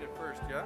it first, yeah?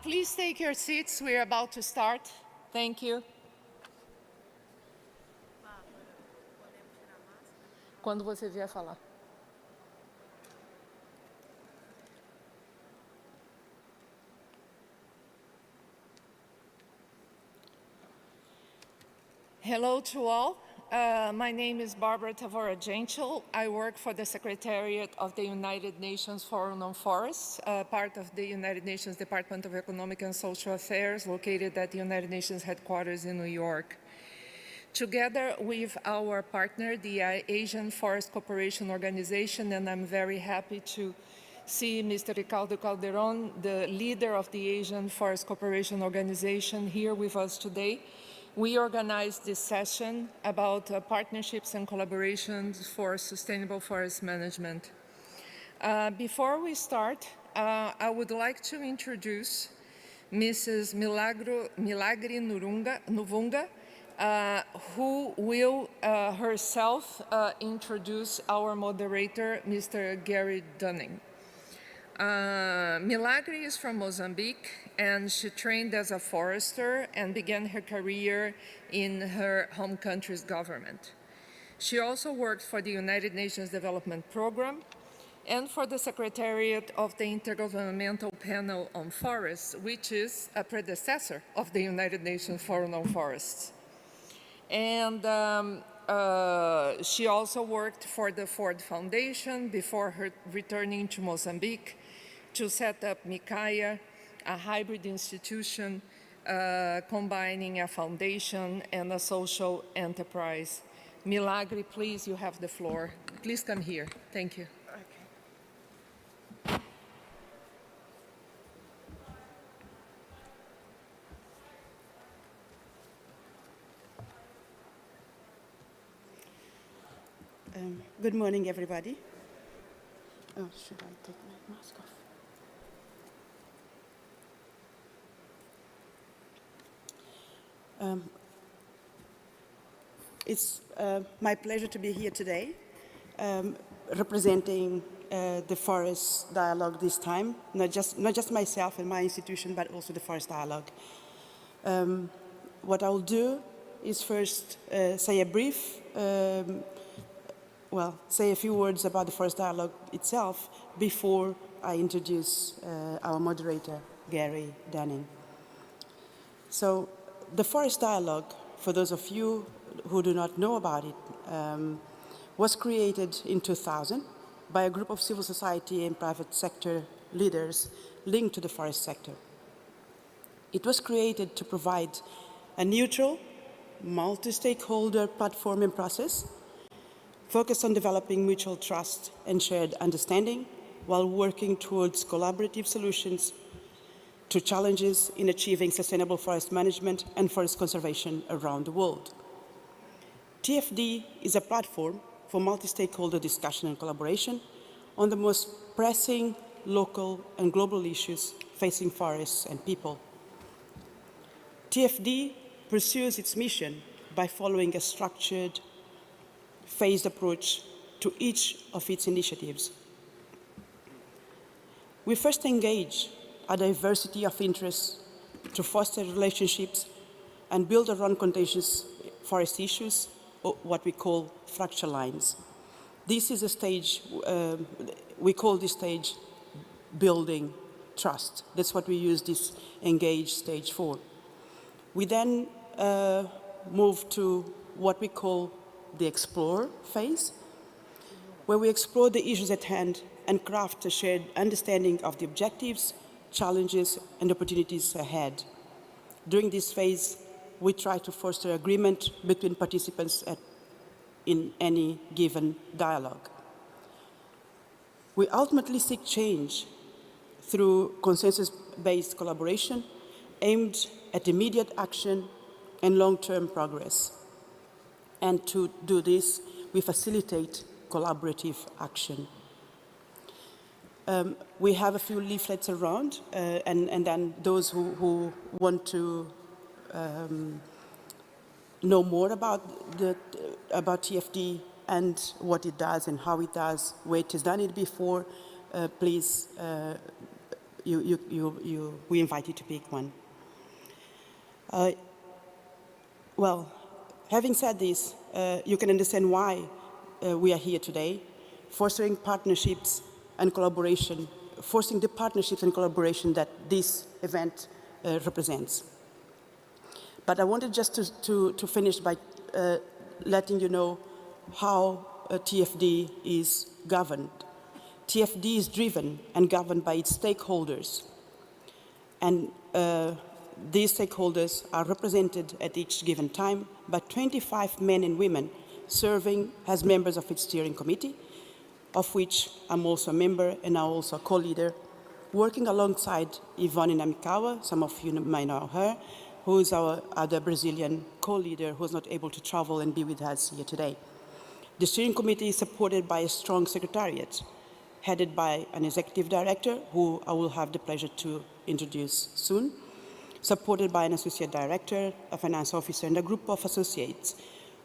Please take your seats. We're about to start. Thank you. Quando você vier falar. Hello to all. My name is Barbara Tavora Gentill. I work for the Secretariat of the United Nations Forum on Forests, part of the United Nations Department of Economic and Social Affairs, located at the United Nations headquarters in New York. Together with our partner, the Asian Forest Cooperation Organization, and I'm very happy to see Mr. Ricardo Calderon, the leader of the Asian Forest Cooperation Organization, here with us today. We organized this session about partnerships and collaborations for sustainable forest management. Before we start, I would like to introduce Mrs. Milagre Nuvunga, who will herself introduce our moderator, Mr. Gary Dunning. Milagre is from Mozambique, and she trained as a forester and began her career in her home country's government. She also worked for the United Nations Development Program and for the Secretariat of the Intergovernmental Panel on Forests, which is a predecessor of the United Nations Forum on Forests. And she also worked for the Ford Foundation before her returning to Mozambique to set up Mikaya, a hybrid institution combining a foundation and a social enterprise. Milagre, please, you have the floor. Please come here. Thank you. Good morning, everybody. Oh, should I take my mask off? It's my pleasure to be here today, representing the Forest Dialogue this time, not just myself and my institution, but also the Forest Dialogue. What I'll do is first say a few words about the Forest Dialogue itself before I introduce our moderator, Gary Dunning. So the Forest Dialogue, for those of you who do not know about it, was created in 2000 by a group of civil society and private sector leaders linked to the forest sector. It was created to provide a neutral, multi-stakeholder platform and process focused on developing mutual trust and shared understanding while working towards collaborative solutions to challenges in achieving sustainable forest management and forest conservation around the world. TFD is a platform for multi-stakeholder discussion and collaboration on the most pressing local and global issues facing forests and people. TFD pursues its mission by following a structured, phased approach to each of its initiatives. We first engage a diversity of interests to foster relationships and build around contentious forest issues, or what we call fracture lines. This is a stage, we call this stage building trust. That's what we use this engage stage for. We then move to what we call the explore phase, where we explore the issues at hand and craft a shared understanding of the objectives, challenges, and opportunities ahead. During this phase, we try to foster agreement between participants in any given dialogue. We ultimately seek change through consensus-based collaboration aimed at immediate action and long-term progress. And to do this, we facilitate collaborative action. We have a few leaflets around, and then those who want to know more about TFD and what it does and how it does, where it has done it before, please, we invite you to pick one. Well, having said this, you can understand why we are here today, fostering partnerships and collaboration, forcing the partnerships and collaboration that this event represents. But I wanted just to finish by letting you know how TFD is governed. TFD is driven and governed by its stakeholders. And these stakeholders are represented at each given time by 25 men and women serving as members of its steering committee, of which I'm also a member and now also a co-leader, working alongside Ivone Namikawa, some of you might know her, who is our other Brazilian co-leader who is not able to travel and be with us here today. The steering committee is supported by a strong secretariat, headed by an executive director, who I will have the pleasure to introduce soon, supported by an associate director, a finance officer, and a group of associates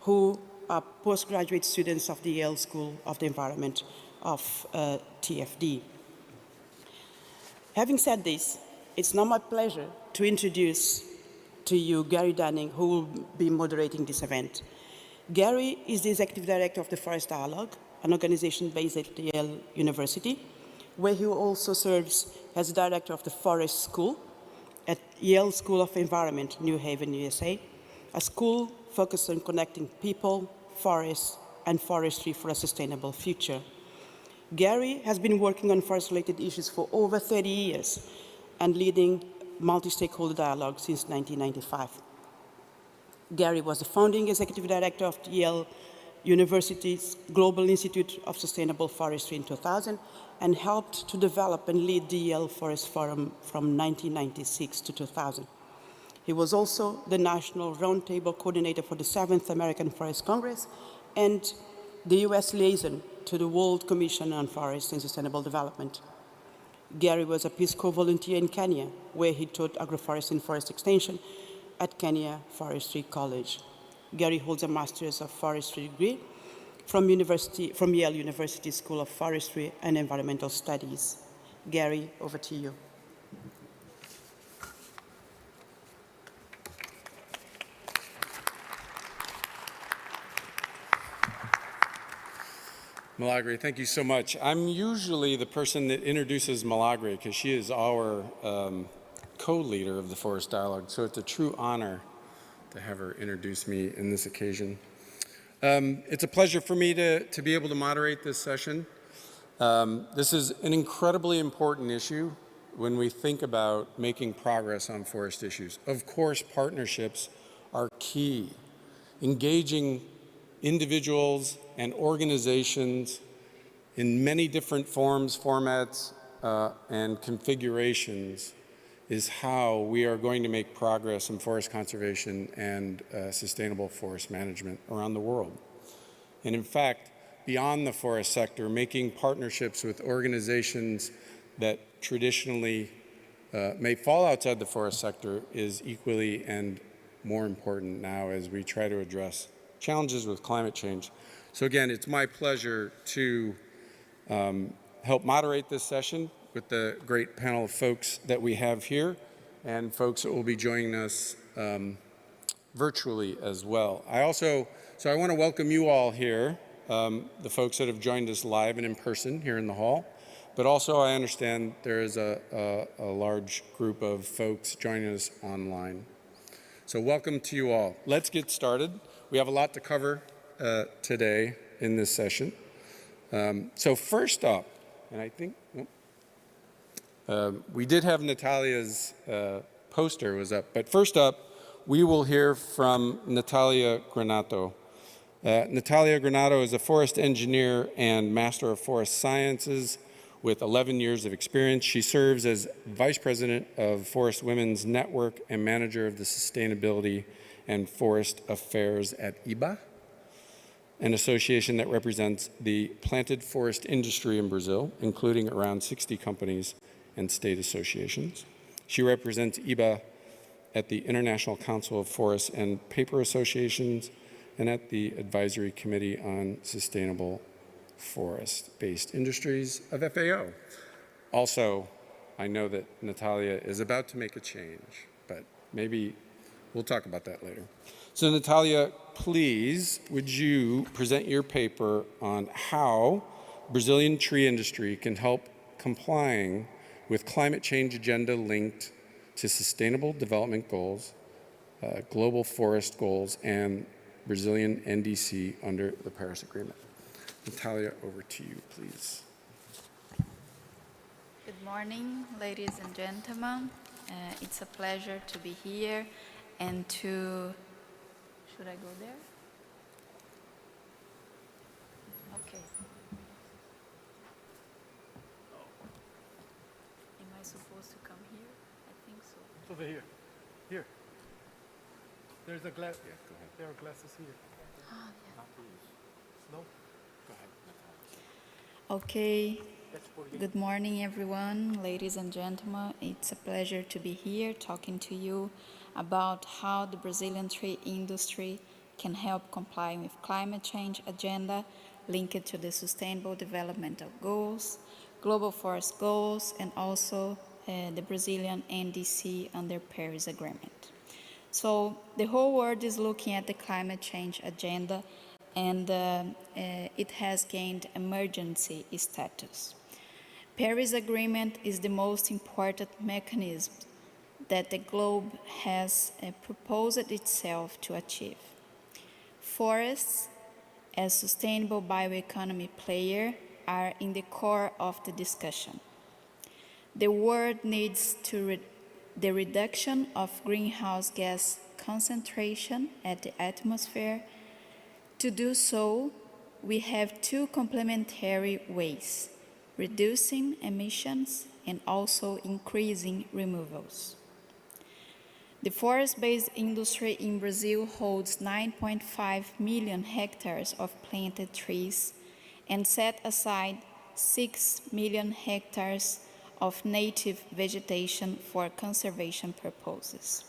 who are postgraduate students of the Yale School of the Environment of TFD. Having said this, it's now my pleasure to introduce to you Gary Dunning, who will be moderating this event. Gary is the executive director of the Forest Dialogue, an organization based at Yale University, where he also serves as director of the Forest School at Yale School of Environment, New Haven, USA, a school focused on connecting people, forests, and forestry for a sustainable future. Gary has been working on forest-related issues for over 30 years and leading multi-stakeholder dialogue since 1995. Gary was the founding executive director of Yale University's Global Institute of Sustainable Forestry in 2000 and helped to develop and lead the Yale Forest Forum from 1996 to 2000. He was also the National Roundtable Coordinator for the 7th American Forest Congress and the US liaison to the World Commission on Forests and Sustainable Development. Gary was a Peace Corps volunteer in Kenya, where he taught agroforestry and forest extension at Kenya Forestry College. Gary holds a Master's of Forestry degree from Yale University School of Forestry and Environmental Studies. Gary, over to you. Milagre, thank you so much. I'm usually the person that introduces Milagre because she is our co-leader of the Forest Dialogue, so it's a true honor to have her introduce me in this occasion. It's a pleasure for me to be able to moderate this session. This is an incredibly important issue when we think about making progress on forest issues. Of course, partnerships are key. Engaging individuals and organizations in many different forms, formats, and configurations is how we are going to make progress in forest conservation and sustainable forest management around the world. And in fact, beyond the forest sector, making partnerships with organizations that traditionally may fall outside the forest sector is equally and more important now as we try to address challenges with climate change. So again, it's my pleasure to help moderate this session with the great panel of folks that we have here and folks that will be joining us virtually as well. I want to welcome you all here, the folks that have joined us live and in person here in the hall, but also I understand there is a large group of folks joining us online. So welcome to you all. Let's get started. We have a lot to cover today in this session. So first up, and I think we did have Natalia's poster was up, but first up, we will hear from Natalia Granato. Natalia Granato is a forest engineer and Master of Forest Sciences with 11 years of experience. She serves as Vice President of Forest Women's Network and Manager of the Sustainability and Forest Affairs at IBA, an association that represents the planted forest industry in Brazil, including around 60 companies and state associations. She represents IBA at the International Council of Forests and Paper Associations and at the Advisory Committee on Sustainable Forest-Based Industries of FAO. Also, I know that Natalia is about to make a change, but maybe we'll talk about that later. So Natalia, please, would you present your paper on how Brazilian tree industry can help complying with climate change agenda linked to sustainable development goals, global forest goals, and Brazilian NDC under the Paris Agreement. Natalia, over to you, please. Good morning, ladies and gentlemen. It's a pleasure to be here and to... Should I go there? Okay. Am I supposed to come here? I think so. Over here. Here. There's a glass. Yeah, go ahead. There are glasses here. Ah, yeah. No? Go ahead, Natalia. Okay. Good morning, everyone, ladies and gentlemen. It's a pleasure to be here talking to you about how the Brazilian tree industry can help comply with climate change agenda linked to the Sustainable Developmental Goals, Global Forest Goals, and also the Brazilian NDC under Paris Agreement. So the whole world is looking at the climate change agenda, and it has gained emergency status. Paris Agreement is the most important mechanism that the globe has proposed itself to achieve. Forests, as sustainable bioeconomy player, are in the core of the discussion. The world needs the reduction of greenhouse gas concentration at the atmosphere. To do so, we have two complementary ways: reducing emissions and also increasing removals. The forest-based industry in Brazil holds 9.5 million hectares of planted trees and set aside 6 million hectares of native vegetation for conservation purposes.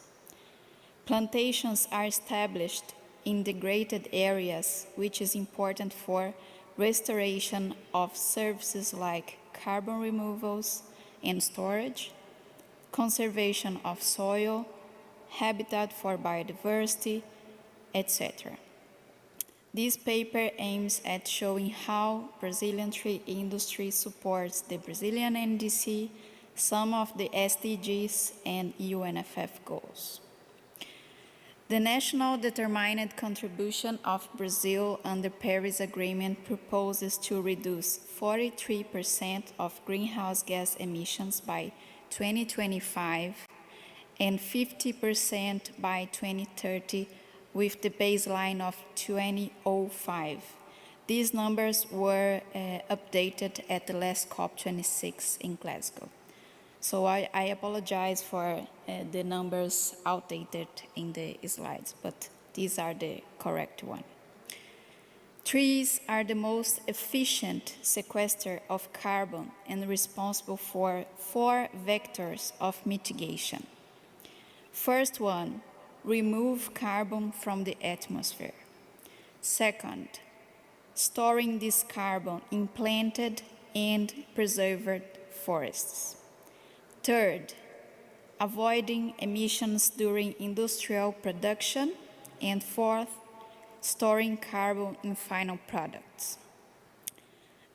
Plantations are established in degraded areas, which is important for restoration of services like carbon removals and storage, conservation of soil, habitat for biodiversity, etc. This paper aims at showing how Brazilian tree industry supports the Brazilian NDC, some of the SDGs, and UNSPF goals. The national determined contribution of Brazil under Paris Agreement proposes to reduce 43% of greenhouse gas emissions by 2025 and 50% by 2030 with the baseline of 2005. These numbers were updated at the last COP26 in Glasgow. So I apologize for the numbers outdated in the slides, but these are the correct ones. Trees are the most efficient sequester of carbon and responsible for 4 vectors of mitigation. First one, remove carbon from the atmosphere. Second, storing this carbon in planted and preserved forests. Third, avoiding emissions during industrial production. And fourth, storing carbon in final products.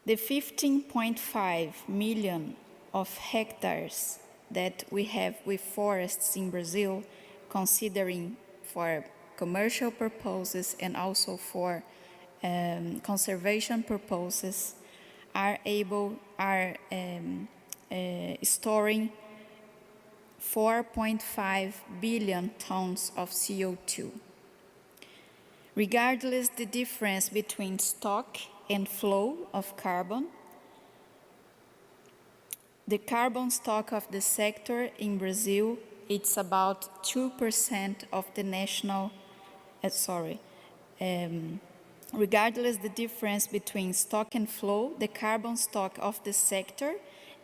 The 15.5 million of hectares that we have with forests in Brazil, considering for commercial purposes and also for conservation purposes, are storing 4.5 billion tons of CO2. Regardless the difference between stock and flow of carbon, The carbon stock of the sector in Brazil, it's about 2% of the national, regardless the difference between stock and flow, the carbon stock of the sector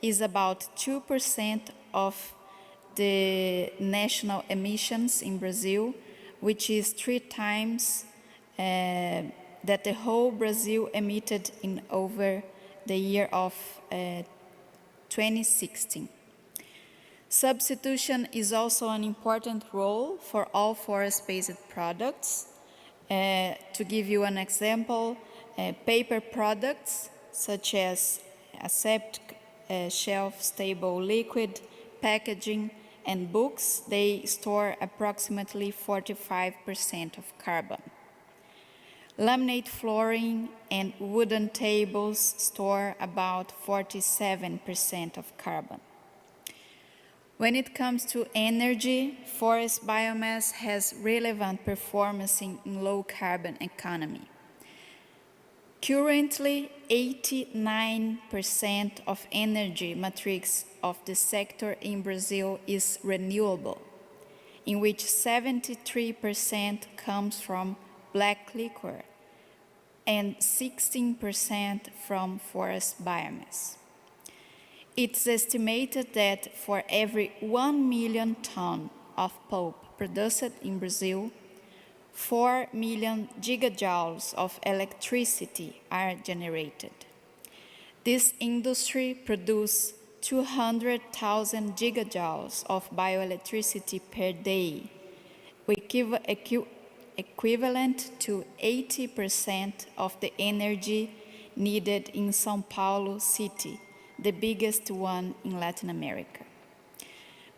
is about 2% of the national emissions in Brazil, which is 3 times that the whole Brazil emitted in over the year of 2016. Substitution is also an important role for all forest-based products. To give you an example, paper products such as aseptic, shelf-stable liquid, packaging, and books, they store approximately 45% of carbon. Laminate flooring and wooden tables store about 47% of carbon. When it comes to energy, forest biomass has relevant performance in low carbon economy. Currently, 89% of energy matrix of the sector in Brazil is renewable, in which 73% comes from black liquor and 16% from forest biomass. It's estimated that for every 1 million ton of pulp produced in Brazil, 4 million gigajoules of electricity are generated. This industry produces 200,000 gigajoules of bioelectricity per day, equivalent to 80% of the energy needed in São Paulo city, the biggest one in Latin America.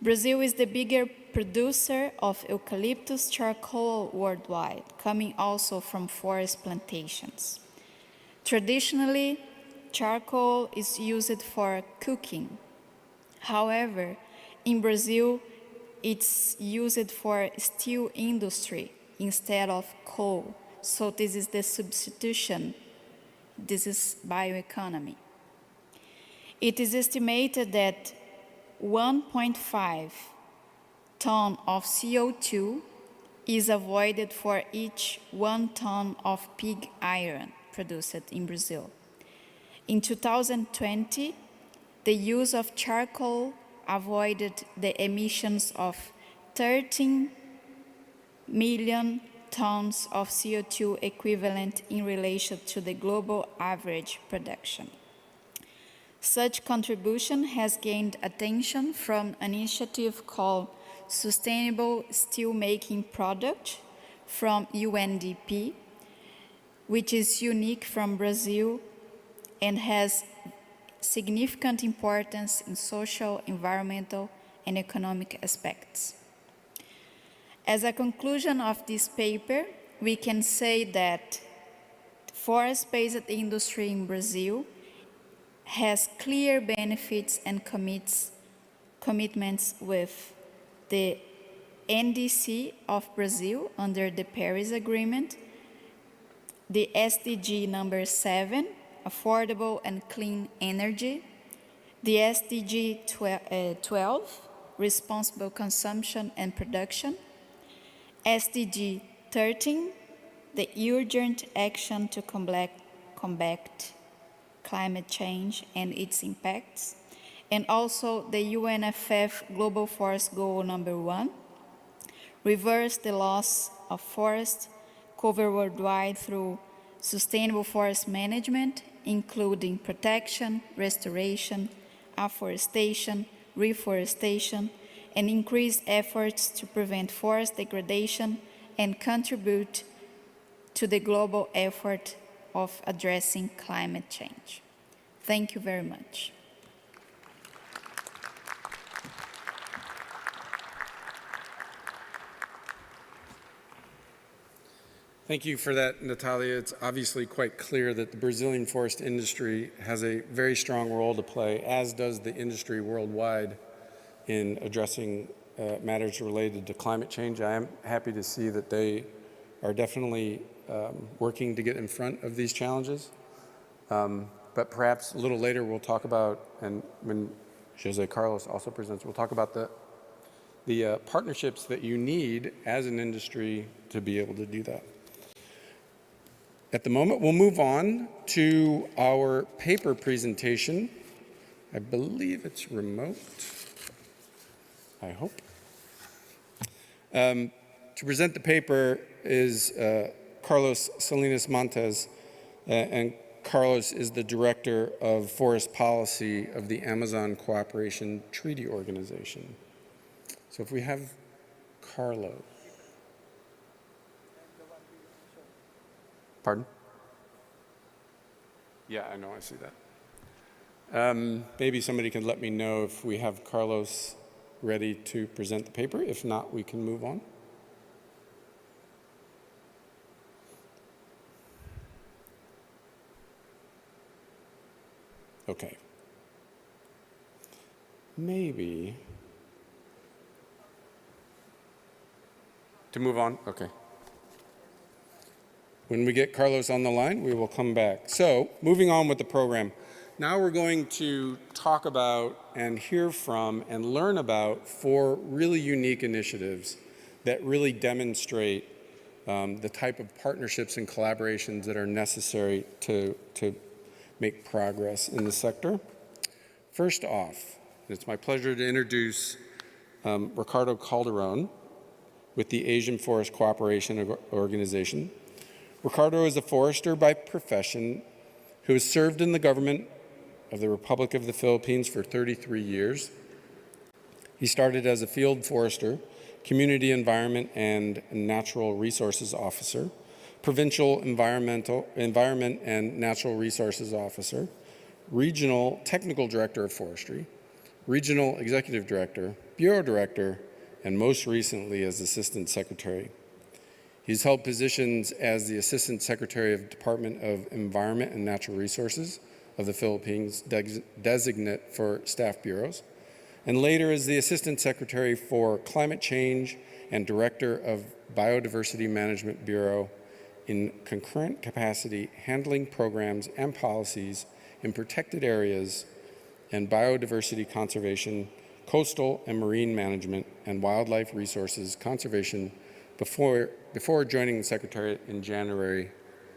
Brazil is the bigger producer of eucalyptus charcoal worldwide, coming also from forest plantations. Traditionally, charcoal is used for cooking. However, in Brazil, it's used for steel industry instead of coal. So this is the substitution. This is bioeconomy. It is estimated that 1.5 ton of CO2 is avoided for each 1 ton of pig iron produced in Brazil. In 2020, the use of charcoal avoided the emissions of 13 million tons of CO2 equivalent in relation to the global average production. Such contribution has gained attention from an initiative called Sustainable Steelmaking Product from UNDP, which is unique from Brazil and has significant importance in social, environmental, and economic aspects. As a conclusion of this paper, we can say that forest-based industry in Brazil has clear benefits and commitments with the NDC of Brazil under the Paris Agreement, the SDG number 7, affordable and clean energy, the SDG 12, responsible consumption and production, SDG 13, the urgent action to combat climate change and its impacts, and also the UNSPF Global Forest Goal number 1, reverse the loss of forest cover worldwide through sustainable forest management, including protection, restoration, afforestation, reforestation, and increased efforts to prevent forest degradation and contribute to the global effort of addressing climate change. Thank you very much. Thank you for that, Natalia. It's obviously quite clear that the Brazilian forest industry has a very strong role to play, as does the industry worldwide, in addressing matters related to climate change. I am happy to see that they are definitely working to get in front of these challenges. But perhaps a little later we'll talk about, and when Jose Carlos also presents. We'll talk about the partnerships that you need as an industry to be able to do that. At the moment, we'll move on to our paper presentation. I believe it's remote. I hope. To present the paper is Carlos Salinas Montes, and Carlos is the Director of Forest Policy of the Amazon Cooperation Treaty Organization. So if we have Carlos. Pardon? Yeah, I know, I see that. Maybe somebody can let me know if we have Carlos ready to present the paper. If not, we can move on. Okay. Maybe. To move on? Okay. When we get Carlos on the line, we will come back. So, moving on with the program. Now we're going to talk about and hear from and learn about 4 really unique initiatives that really demonstrate the type of partnerships and collaborations that are necessary to make progress in the sector. First off, it's my pleasure to introduce Ricardo Calderon with the Asian Forest Cooperation Organization. Ricardo is a forester by profession who has served in the government of the Republic of the Philippines for 33 years. He started as a field forester, community environment and natural resources officer, provincial environment and natural resources officer, regional technical director of forestry, regional executive director, bureau director, and most recently as assistant secretary. He's held positions as the Assistant Secretary of Department of Environment and Natural Resources of the Philippines, designate for staff bureaus, and later as the Assistant Secretary for Climate Change and Director of Biodiversity Management Bureau in concurrent capacity, handling programs and policies in protected areas and biodiversity conservation, coastal and marine management, and wildlife resources conservation before joining the Secretariat in January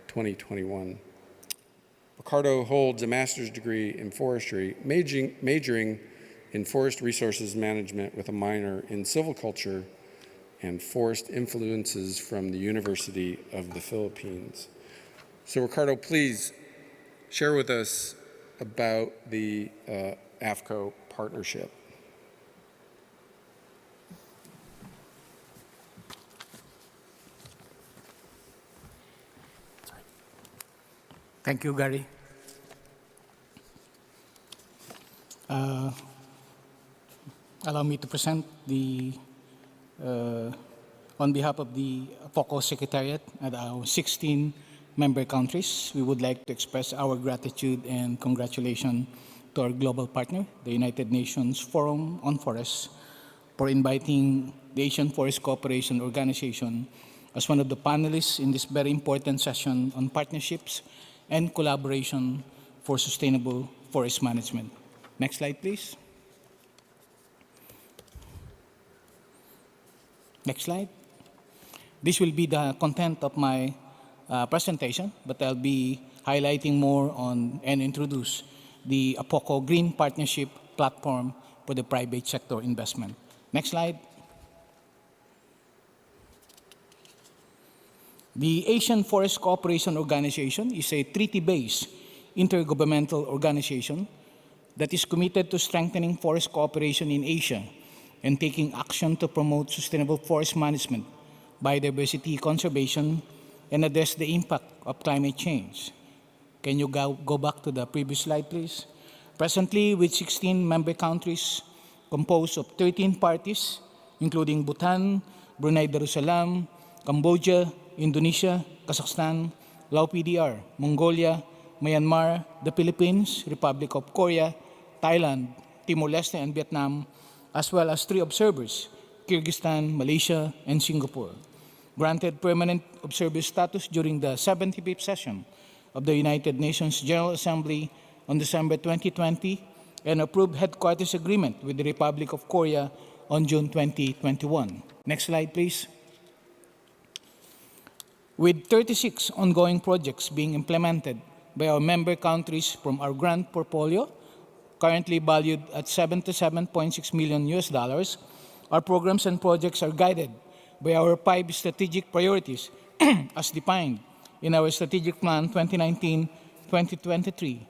2021. Ricardo holds a master's degree in forestry, majoring in forest resources management with a minor in silviculture and forest influences from the University of the Philippines. So Ricardo, please share with us about the AFCO partnership. Thank you, Gary. Allow me to present on behalf of the FOCO Secretariat and our 16 member countries. We would like to express our gratitude and congratulations to our global partner, the United Nations Forum on Forests, for inviting the Asian Forest Cooperation Organization as one of the panelists in this very important session on partnerships and collaboration for sustainable forest management. Next slide, please. Next slide. This will be the content of my presentation, but I'll be highlighting more on and introduce the APOCO Green Partnership Platform for the private sector investment. Next slide. The Asian Forest Cooperation Organization is a treaty-based intergovernmental organization that is committed to strengthening forest cooperation in Asia and taking action to promote sustainable forest management, biodiversity conservation, and address the impact of climate change. Can you go back to the previous slide, please? Presently, with 16 member countries composed of 13 parties, including Bhutan, Brunei Darussalam, Cambodia, Indonesia, Kazakhstan, Lao PDR, Mongolia, Myanmar, the Philippines, Republic of Korea, Thailand, Timor-Leste, and Vietnam, as well as 3 observers, Kyrgyzstan, Malaysia, and Singapore, granted permanent observer status during the 75th session of the United Nations General Assembly on December 2020 and approved headquarters agreement with the Republic of Korea on June 2021. Next slide, please. With 36 ongoing projects being implemented by our member countries from our grant portfolio, currently valued at $77.6 million US, our programs and projects are guided by our 5 strategic priorities as defined in our Strategic Plan 2019-2023,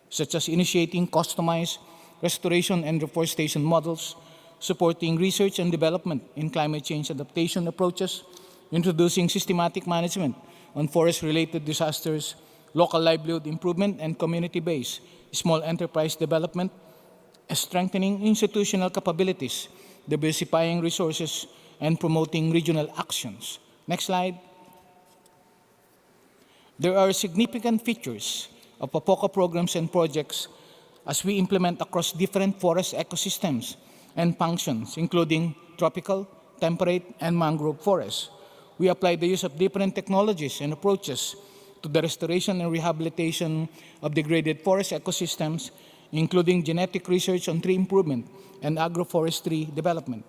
such as initiating customized restoration and reforestation models, supporting research and development in climate change adaptation approaches, introducing systematic management on forest-related disasters, local livelihood improvement and community-based small enterprise development, strengthening institutional capabilities, diversifying resources, and promoting regional actions. Next slide. There are significant features of APOCA programs and projects as we implement across different forest ecosystems and functions, including tropical, temperate, and mangrove forests. We apply the use of different technologies and approaches to the restoration and rehabilitation of degraded forest ecosystems, including genetic research on tree improvement and agroforestry development.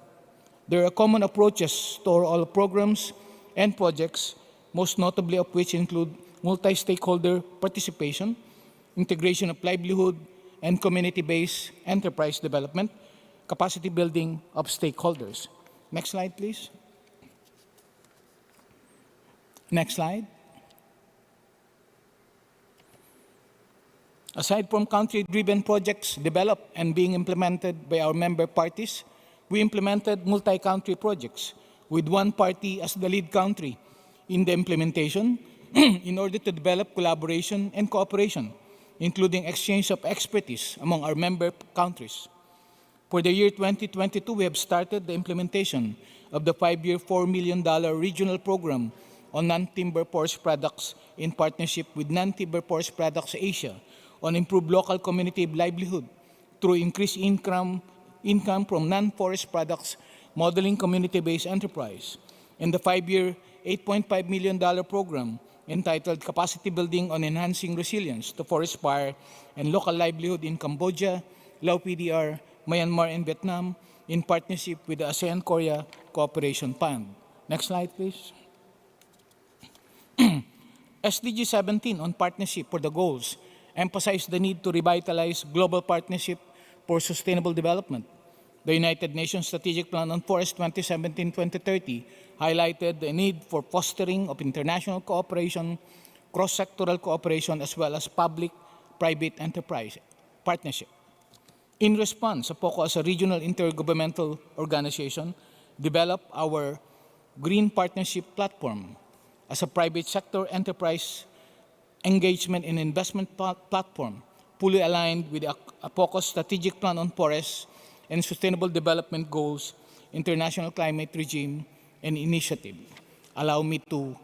There are common approaches to all programs and projects, most notably of which include multi-stakeholder participation, integration of livelihood and community-based enterprise development, capacity building of stakeholders. Next slide, please. Next slide. Aside from country-driven projects developed and being implemented by our member parties, we implemented multi-country projects with one party as the lead country in the implementation in order to develop collaboration and cooperation, including exchange of expertise among our member countries. For the year 2022, we have started the implementation of the 5-year $4 million regional program on non-timber forest products in partnership with Non-Timber Forest Products Asia on improved local community livelihood through increased income from non-forest products, modeling community-based enterprise. And the 5-year $8.5 million program entitled Capacity Building on Enhancing Resilience to Forest Fire and Local Livelihood in Cambodia, Laos PDR, Myanmar, and Vietnam in partnership with the ASEAN-Korea Cooperation Fund. Next slide, please. SDG 17 on Partnership for the Goals emphasized the need to revitalize global partnership for sustainable development. The United Nations Strategic Plan on Forest 2017-2030 highlighted the need for fostering of international cooperation, cross-sectoral cooperation, as well as public-private enterprise partnership. In response, APOCA, as a regional intergovernmental organization, developed our Green Partnership Platform as a private sector enterprise engagement and investment platform, fully aligned with APOCA's Strategic Plan on Forests and Sustainable Development Goals, International Climate Regime, and Initiative. Allow me to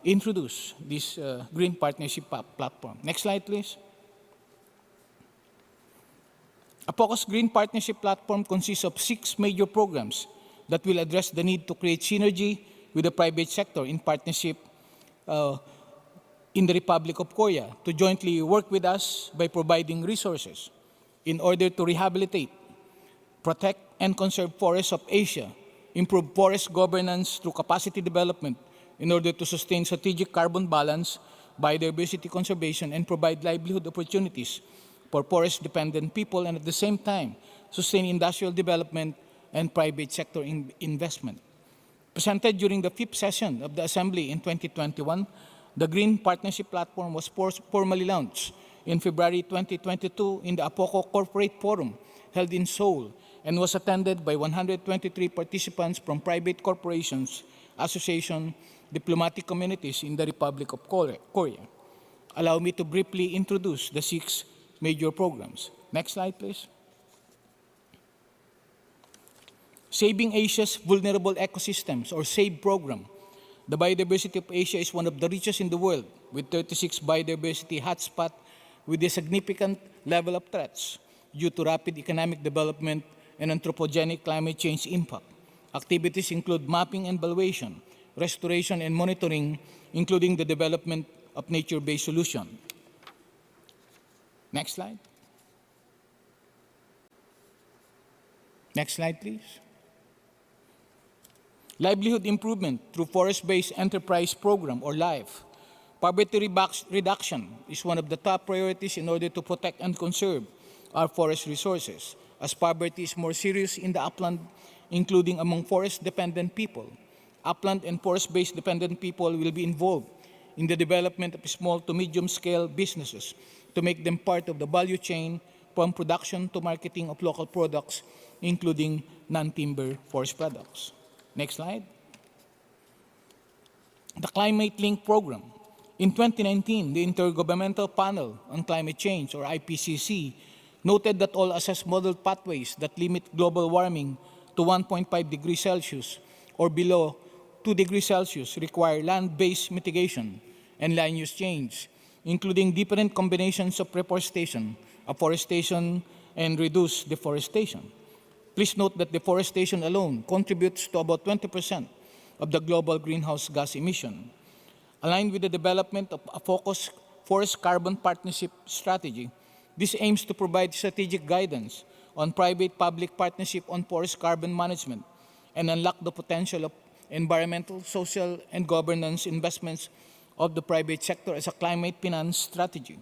introduce this Green Partnership Platform. Next slide, please. APOCA's Green Partnership Platform consists of 6 major programs that will address the need to create synergy with the private sector in partnership in the Republic of Korea to jointly work with us by providing resources in order to rehabilitate, protect, and conserve forests of Asia, improve forest governance through capacity development in order to sustain strategic carbon balance, biodiversity conservation, and provide livelihood opportunities for forest-dependent people, and at the same time, sustain industrial development and private sector investment. Presented during the 5th session of the Assembly in 2021, the Green Partnership Platform was formally launched in February 2022 in the APOCA Corporate Forum held in Seoul and was attended by 123 participants from private corporations, associations, diplomatic communities in the Republic of Korea. Allow me to briefly introduce the 6 major programs. Next slide, please. Saving Asia's Vulnerable Ecosystems, or SAVE program. The biodiversity of Asia is one of the richest in the world, with 36 biodiversity hotspots with a significant level of threats due to rapid economic development and anthropogenic climate change impact. Activities include mapping and valuation, restoration and monitoring, including the development of nature-based solutions. Next slide. Next slide, please. Livelihood improvement through forest-based enterprise program, or LIFE. Poverty reduction is one of the top priorities in order to protect and conserve our forest resources, as poverty is more serious in the upland, including among forest-dependent people. Upland and forest-based dependent people will be involved in the development of small to medium-scale businesses to make them part of the value chain from production to marketing of local products, including non-timber forest products. Next slide. The Climate Link Program. In 2019, the Intergovernmental Panel on Climate Change, or IPCC, noted that all assessed modeled pathways that limit global warming to 1.5 degrees Celsius or below 2 degrees Celsius require land-based mitigation and land use change, including different combinations of reforestation, afforestation, and reduced deforestation. Please note that deforestation alone contributes to about 20% of the global greenhouse gas emission. Aligned with the development of a focused forest carbon partnership strategy, this aims to provide strategic guidance on private-public partnership on forest carbon management and unlock the potential of environmental, social, and governance investments of the private sector as a climate finance strategy.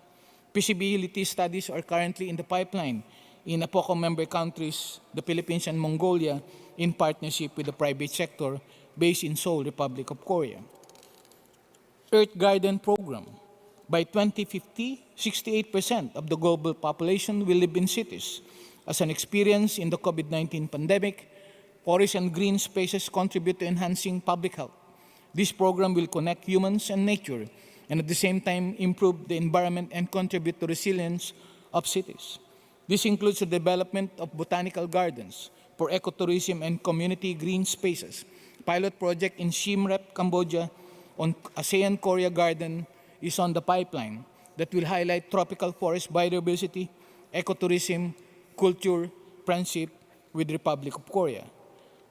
Feasibility studies are currently in the pipeline in APOCO member countries, the Philippines and Mongolia, in partnership with the private sector based in Seoul, Republic of Korea. Earth Garden Program. By 2050, 68% of the global population will live in cities. As an experience in the COVID-19 pandemic, forests and green spaces contribute to enhancing public health. This program will connect humans and nature and at the same time improve the environment and contribute to resilience of cities. This includes the development of botanical gardens for ecotourism and community green spaces. Pilot project in Siem Reap, Cambodia on ASEAN Korea Garden is on the pipeline that will highlight tropical forest biodiversity, ecotourism, culture, friendship with Republic of Korea.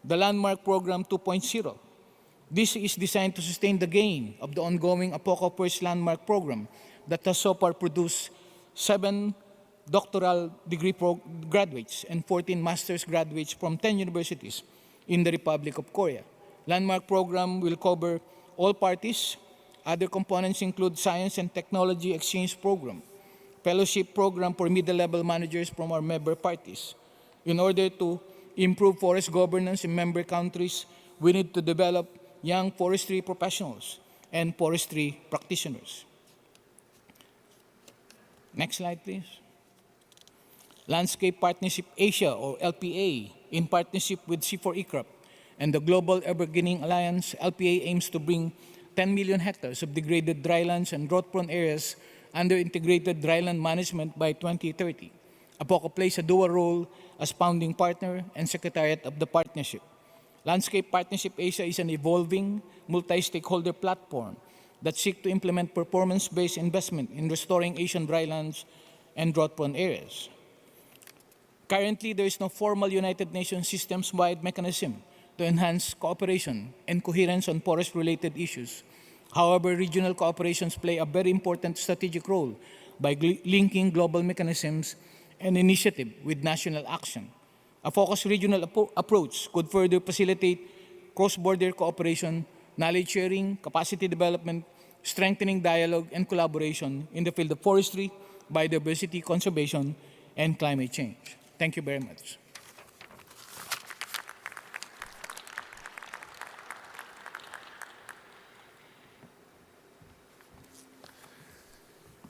The Landmark Program 2.0. This is designed to sustain the gain of the ongoing APOCO First Landmark Program that has so far produced 7 doctoral degree graduates and 14 master's graduates from 10 universities in the Republic of Korea. Landmark Program will cover all parties. Other components include Science and Technology Exchange Program, Fellowship Program for middle-level managers from our member parties. In order to improve forest governance in member countries, we need to develop young forestry professionals and forestry practitioners. Next slide, please. Landscape Partnership Asia, or LPA, in partnership with C4ICRAP and the Global Evergreening Alliance, LPA aims to bring 10 million hectares of degraded drylands and drought-prone areas under integrated dryland management by 2030. APOCO plays a dual role as founding partner and secretariat of the partnership. Landscape Partnership Asia is an evolving multi-stakeholder platform that seeks to implement performance-based investment in restoring Asian drylands and drought-prone areas. Currently, there is no formal United Nations systems-wide mechanism to enhance cooperation and coherence on forest-related issues. However, regional cooperations play a very important strategic role by linking global mechanisms and initiative with national action. A focused regional approach could further facilitate cross-border cooperation, knowledge sharing, capacity development, strengthening dialogue and collaboration in the field of forestry, biodiversity conservation, and climate change. Thank you very much.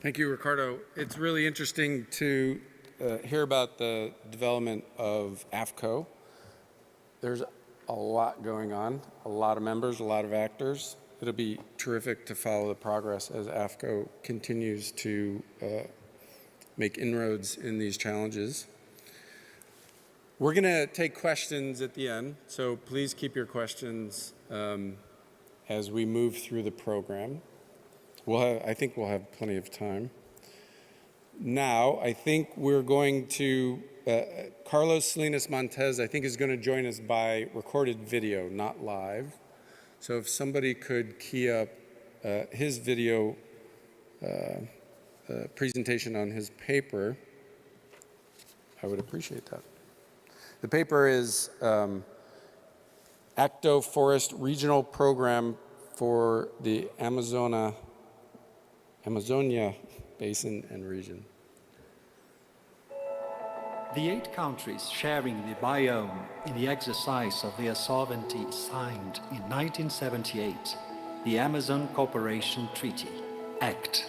Thank you, Ricardo. It's really interesting to hear about the development of AFCO. There's a lot going on, a lot of members, a lot of actors. It'll be terrific to follow the progress as AFCO continues to make inroads in these challenges. We're going to take questions at the end, so please keep your questions as we move through the program. I think we'll have plenty of time. Now, I think we're going to, Carlos Salinas Montez, I think, is going to join us by recorded video, not live. So if somebody could key up his video presentation on his paper, I would appreciate that. The paper is ACTO Forest Regional Program for the Amazonia Basin and region. The 8 countries sharing the biome in the exercise of their sovereignty signed in 1978 the Amazon Cooperation Treaty, ACT,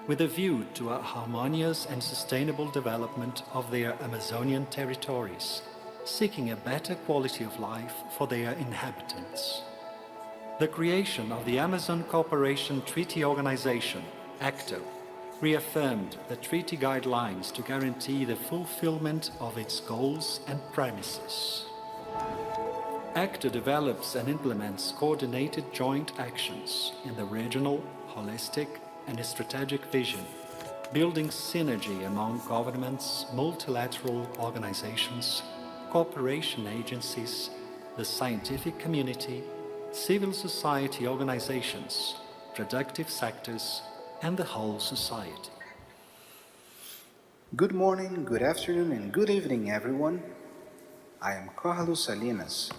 with a view to a harmonious and sustainable development of their Amazonian territories, seeking a better quality of life for their inhabitants. The creation of the Amazon Cooperation Treaty Organization, ACTO, reaffirmed the treaty guidelines to guarantee the fulfillment of its goals and premises. ACTO develops and implements coordinated joint actions in the regional, holistic, and strategic vision, building synergy among governments, multilateral organizations, cooperation agencies, the scientific community, civil society organizations, productive sectors, and the whole society. Good morning, good afternoon, and good evening, everyone. I am Carlos Salinas,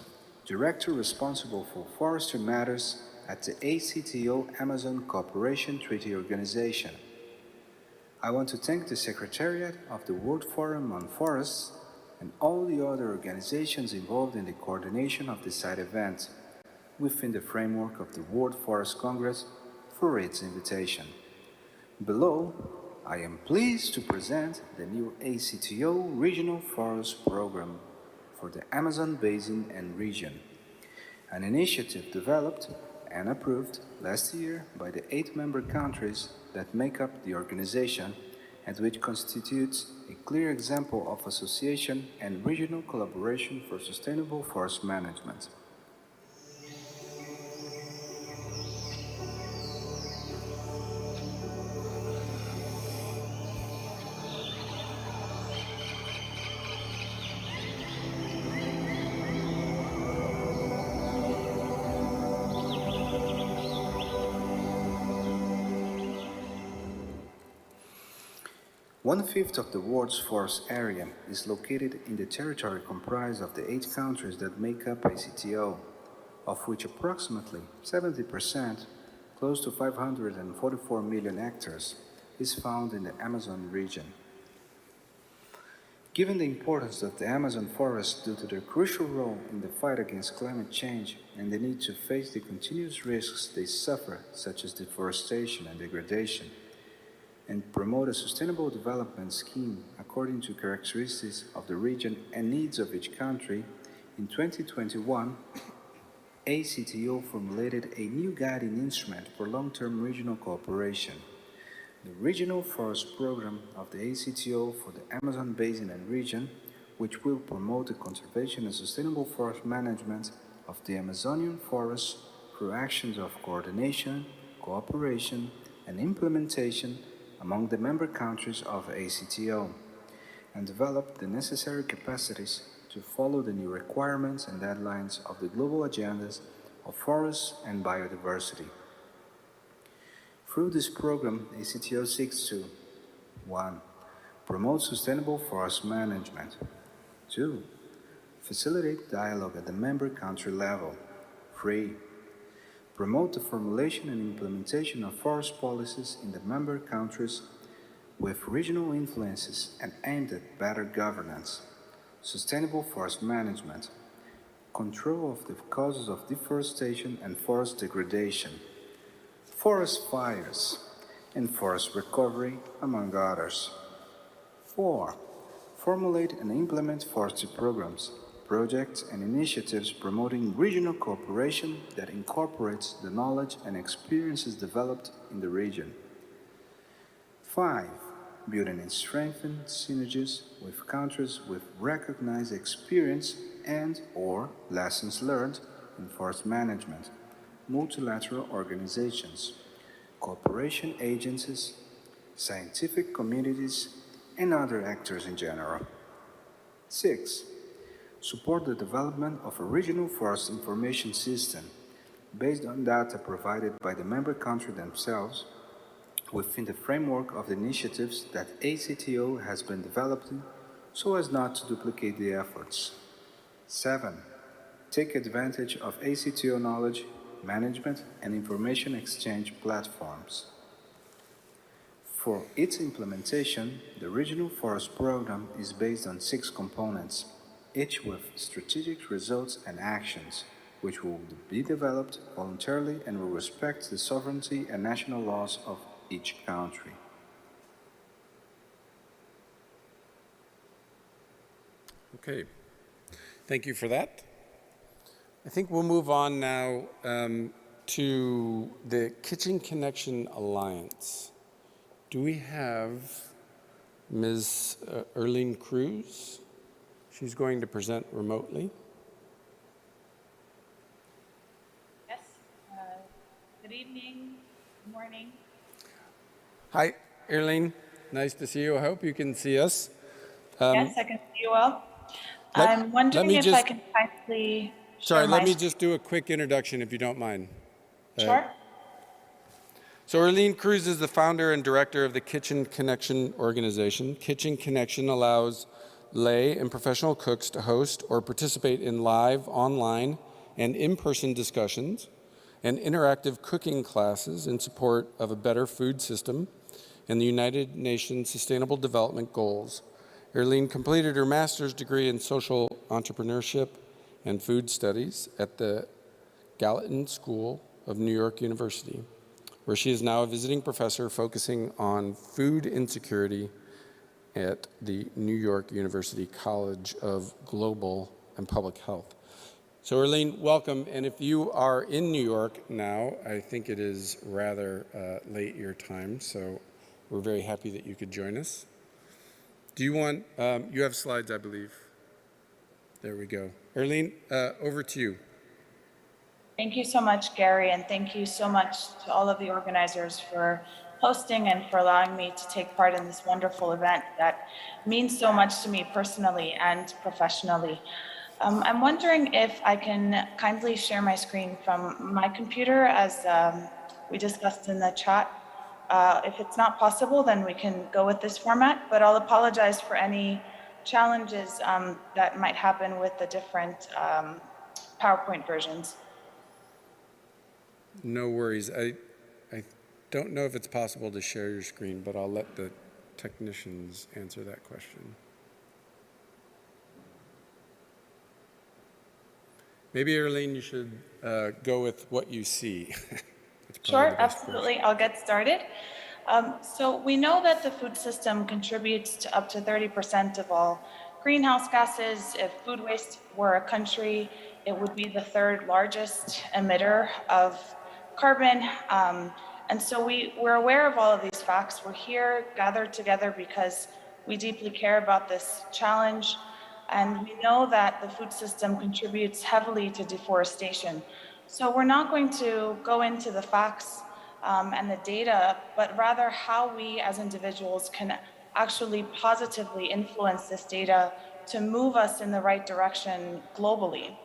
Director responsible for Forestry Matters at the ACTO Amazon Cooperation Treaty Organization. I want to thank the Secretariat of the World Forum on Forests and all the other organizations involved in the coordination of this side event within the framework of the World Forest Congress for its invitation. Below, I am pleased to present the new ACTO Regional Forest Program for the Amazon Basin and region, an initiative developed and approved last year by the 8 member countries that make up the organization and which constitutes a clear example of association and regional collaboration for sustainable forest management. One-fifth of the world's forest area is located in the territory comprised of the 8 countries that make up ACTO, of which approximately 70%, close to 544 million hectares, is found in the Amazon region. Given the importance of the Amazon forest due to their crucial role in the fight against climate change and the need to face the continuous risks they suffer, such as deforestation and degradation, and promote a sustainable development scheme according to characteristics of the region and needs of each country, in 2021, ACTO formulated a new guiding instrument for long-term regional cooperation, the Regional Forest Program of the ACTO for the Amazon Basin and region, which will promote the conservation and sustainable forest management of the Amazonian forests through actions of coordination, cooperation, and implementation among the member countries of ACTO, and develop the necessary capacities to follow the new requirements and deadlines of the global agendas of forests and biodiversity. Through this program, ACTO seeks to 1. Promote sustainable forest management. 2. Facilitate dialogue at the member country level. 3. Promote the formulation and implementation of forest policies in the member countries with regional influences and aimed at better governance, sustainable forest management, control of the causes of deforestation and forest degradation, forest fires, and forest recovery, among others. 4. Formulate and implement forestry programs, projects, and initiatives promoting regional cooperation that incorporates the knowledge and experiences developed in the region. 5. Building and strengthen synergies with countries with recognized experience and/or lessons learned in forest management, multilateral organizations, cooperation agencies, scientific communities, and other actors in general. 6. Support the development of a regional forest information system based on data provided by the member country themselves within the framework of the initiatives that ACTO has been developing so as not to duplicate the efforts. 7. Take advantage of ACTO knowledge, management, and information exchange platforms. For its implementation, the Regional Forest Program is based on 6 components, each with strategic results and actions, which will be developed voluntarily and will respect the sovereignty and national laws of each country. Okay, thank you for that. I think we'll move on now to the Kitchen Connection Alliance. Do we have Ms. Erlene Cruz? She's going to present remotely. Yes. Good evening. Good morning. Hi, Erlene. Nice to see you. I hope you can see us. Yes, I can see you well. I'm wondering if I can kindly share my let me just do a quick introduction if you don't mind. Sure. So Erlene Cruz is the founder and director of the Kitchen Connection organization. Kitchen Connection allows lay and professional cooks to host or participate in live, online, and in-person discussions and interactive cooking classes in support of a better food system and the United Nations Sustainable Development Goals. Erlene completed her master's degree in social entrepreneurship and food studies at the Gallatin School of New York University, where she is now a visiting professor focusing on food insecurity at the New York University College of Global and Public Health. So Erlene, welcome. And if you are in New York now, I think it is rather late your time, so we're very happy that you could join us. Do you want, you have slides, I believe. There we go. Erlene, over to you. Thank you so much, Gary, and thank you so much to all of the organizers for hosting and for allowing me to take part in this wonderful event that means so much to me personally and professionally. I'm wondering if I can kindly share my screen from my computer as we discussed in the chat. If it's not possible, then we can go with this format, but I'll apologize for any challenges that might happen with the different PowerPoint versions. No worries. I don't know if it's possible to share your screen, but I'll let the technicians answer that question. Maybe, Erlene, you should go with what you see. Sure, absolutely. I'll get started. So we know that the food system contributes to up to 30% of all greenhouse gases. If food waste were a country, it would be the 3rd largest emitter of carbon. And so we're aware of all of these facts. We're here gathered together because we deeply care about this challenge. And we know that the food system contributes heavily to deforestation. So we're not going to go into the facts and the data, but rather how we as individuals can actually positively influence this data to move us in the right direction globally.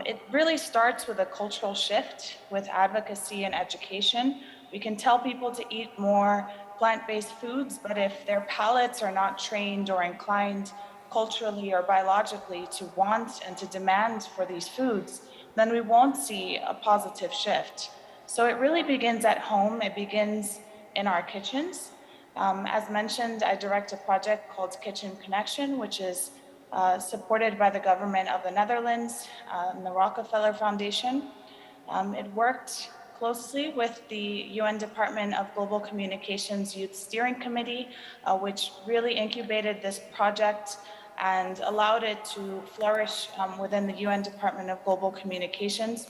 It really starts with a cultural shift with advocacy and education. We can tell people to eat more plant-based foods, but if their palates are not trained or inclined culturally or biologically to want and to demand for these foods, then we won't see a positive shift. So it really begins at home. It begins in our kitchens. As mentioned, I direct a project called Kitchen Connection, which is supported by the government of the Netherlands and the Rockefeller Foundation. It worked closely with the UN Department of Global Communications Youth Steering Committee, which really incubated this project and allowed it to flourish within the UN Department of Global Communications.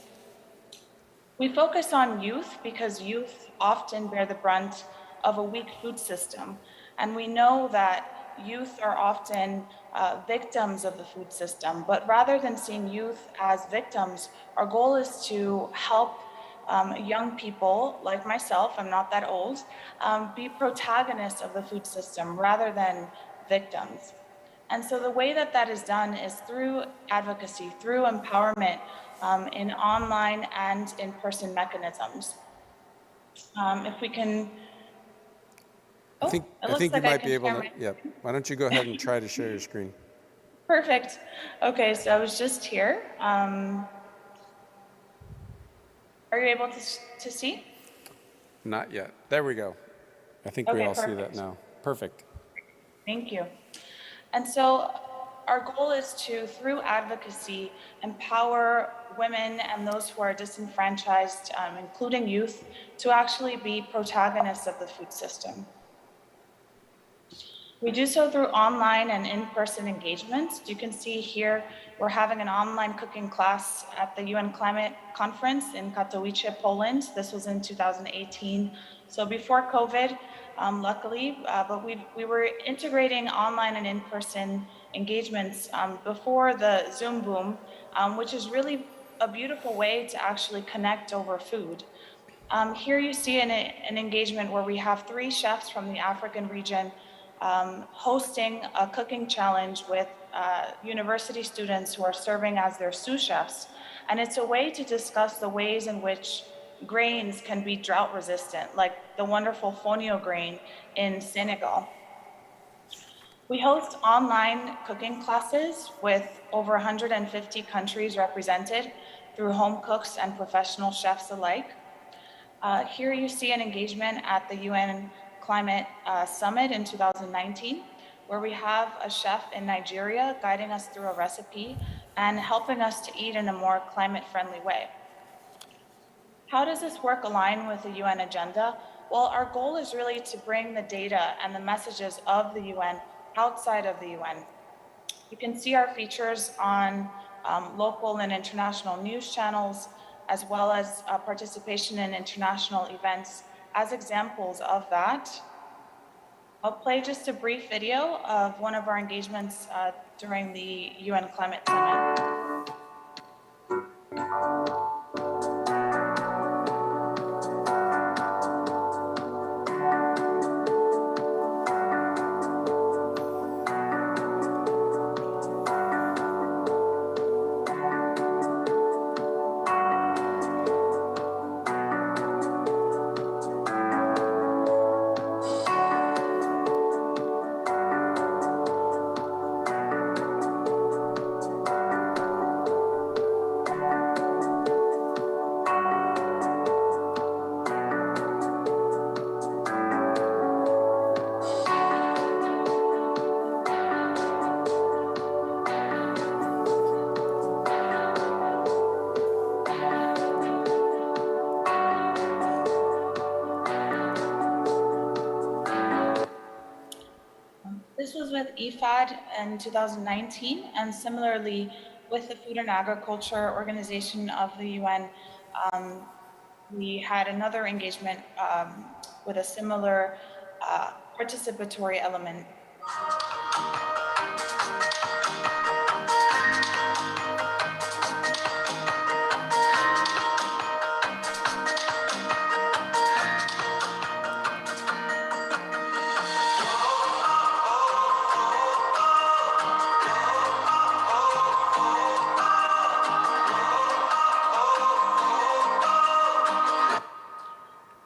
We focus on youth because youth often bear the brunt of a weak food system. And we know that youth are often victims of the food system, but rather than seeing youth as victims, our goal is to help young people like myself, I'm not that old, be protagonists of the food system rather than victims. And so the way that that is done is through advocacy, through empowerment in online and in-person mechanisms. If we can I Oh, think, it I looks think you like I might can be able share to, my. yep. Why don't you go ahead and try to share your screen? Perfect. Okay, so I was just here. Are you able to see? Not yet. There we go. I think we Okay, all see that perfect. now. Perfect. Thank you. And so our goal is to, through advocacy, empower women and those who are disenfranchised, including youth, to actually be protagonists of the food system. We do so through online and in-person engagements. You can see here, we're having an online cooking class at the UN Climate Conference in Katowice, Poland. This was in 2018, so before COVID, luckily, but we were integrating online and in-person engagements before the Zoom boom, which is really a beautiful way to actually connect over food. Here you see an engagement where we have 3 chefs from the African region hosting a cooking challenge with university students who are serving as their sous chefs. And it's a way to discuss the ways in which grains can be drought resistant, like the wonderful fonio grain in Senegal. We host online cooking classes with over 150 countries represented through home cooks and professional chefs alike. Here you see an engagement at the UN Climate Summit in 2019, where we have a chef in Nigeria guiding us through a recipe and helping us to eat in a more climate-friendly way. How does this work align with the UN agenda? Well, our goal is really to bring the data and the messages of the UN outside of the UN. You can see our features on local and international news channels, as well as participation in international events as examples of that. I'll play just a brief video of one of our engagements during the UN Climate Summit. This was with EFAD in 2019, and similarly with the Food and Agriculture Organization of the UN, we had another engagement with a similar participatory element.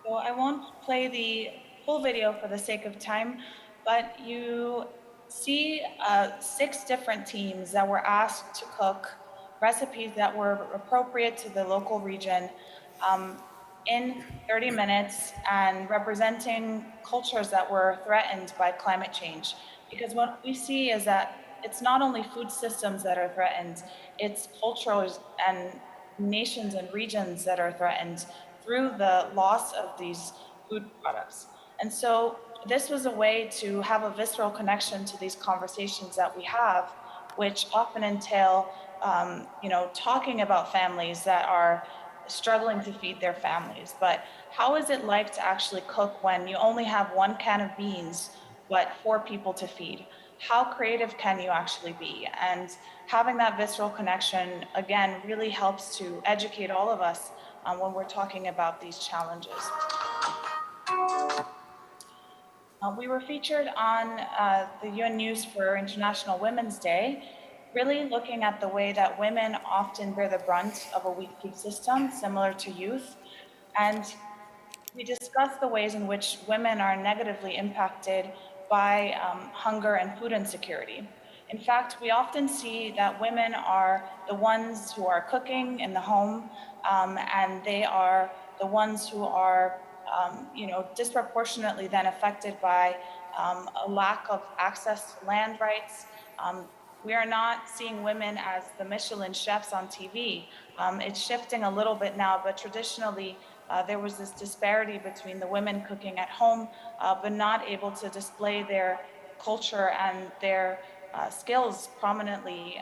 So I won't play the full video for the sake of time, but you see 6 different teams that were asked to cook recipes that were appropriate to the local region in 30 minutes and representing cultures that were threatened by climate change. Because what we see is that it's not only food systems that are threatened, it's cultures and nations and regions that are threatened through the loss of these food products. And so this was a way to have a visceral connection to these conversations that we have, which often entail, talking about families that are struggling to feed their families. But how is it like to actually cook when you only have 1 can of beans, but 4 people to feed? How creative can you actually be? And having that visceral connection, again, really helps to educate all of us when we're talking about these challenges. We were featured on the UN News for International Women's Day, really looking at the way that women often bear the brunt of a weak food system, similar to youth. And we discuss the ways in which women are negatively impacted by hunger and food insecurity. In fact, we often see that women are the ones who are cooking in the home, and they are the ones who are, disproportionately then affected by a lack of access to land rights. We are not seeing women as the Michelin chefs on TV. It's shifting a little bit now, but traditionally, there was this disparity between the women cooking at home, but not able to display their culture and their skills prominently,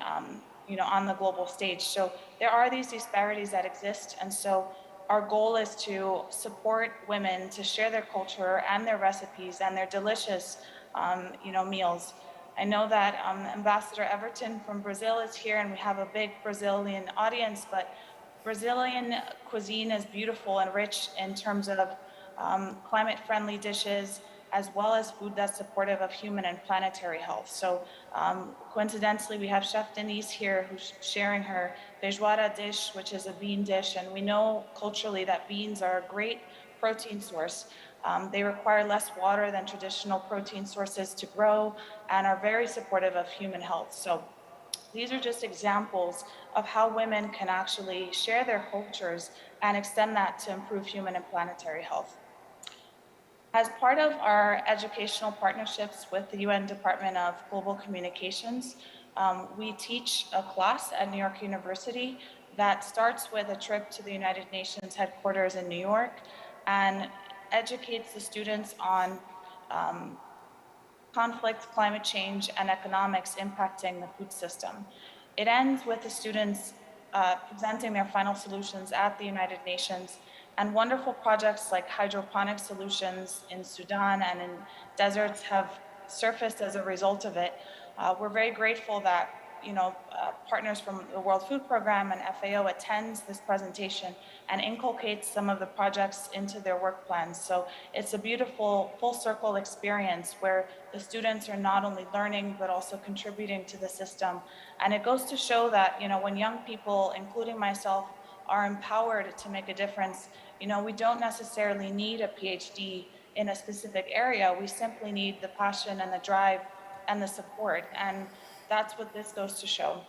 on the global stage. So there are these disparities that exist, and so our goal is to support women to share their culture and their recipes and their delicious, meals. I know that Ambassador Everton from Brazil is here, and we have a big Brazilian audience, but Brazilian cuisine is beautiful and rich in terms of climate-friendly dishes, as well as food that's supportive of human and planetary health. So coincidentally, we have Chef Denise here who's sharing her feijoada dish, which is a bean dish, and we know culturally that beans are a great protein source. They require less water than traditional protein sources to grow and are very supportive of human health. So these are just examples of how women can actually share their cultures and extend that to improve human and planetary health. As part of our educational partnerships with the UN Department of Global Communications, we teach a class at New York University that starts with a trip to the United Nations headquarters in New York and educates the students on conflict, climate change, and economics impacting the food system. It ends with the students presenting their final solutions at the United Nations, and wonderful projects like hydroponic solutions in Sudan and in deserts have surfaced as a result of it. We're very grateful that partners from the World Food Program and FAO attends this presentation and inculcates some of the projects into their work plans. So it's a beautiful full circle experience where the students are not only learning, but also contributing to the system. And it goes to show that, when young people, including myself, are empowered to make a difference, we don't necessarily need a PhD in a specific area. We simply need the passion and the drive and the support. And that's what this goes to show.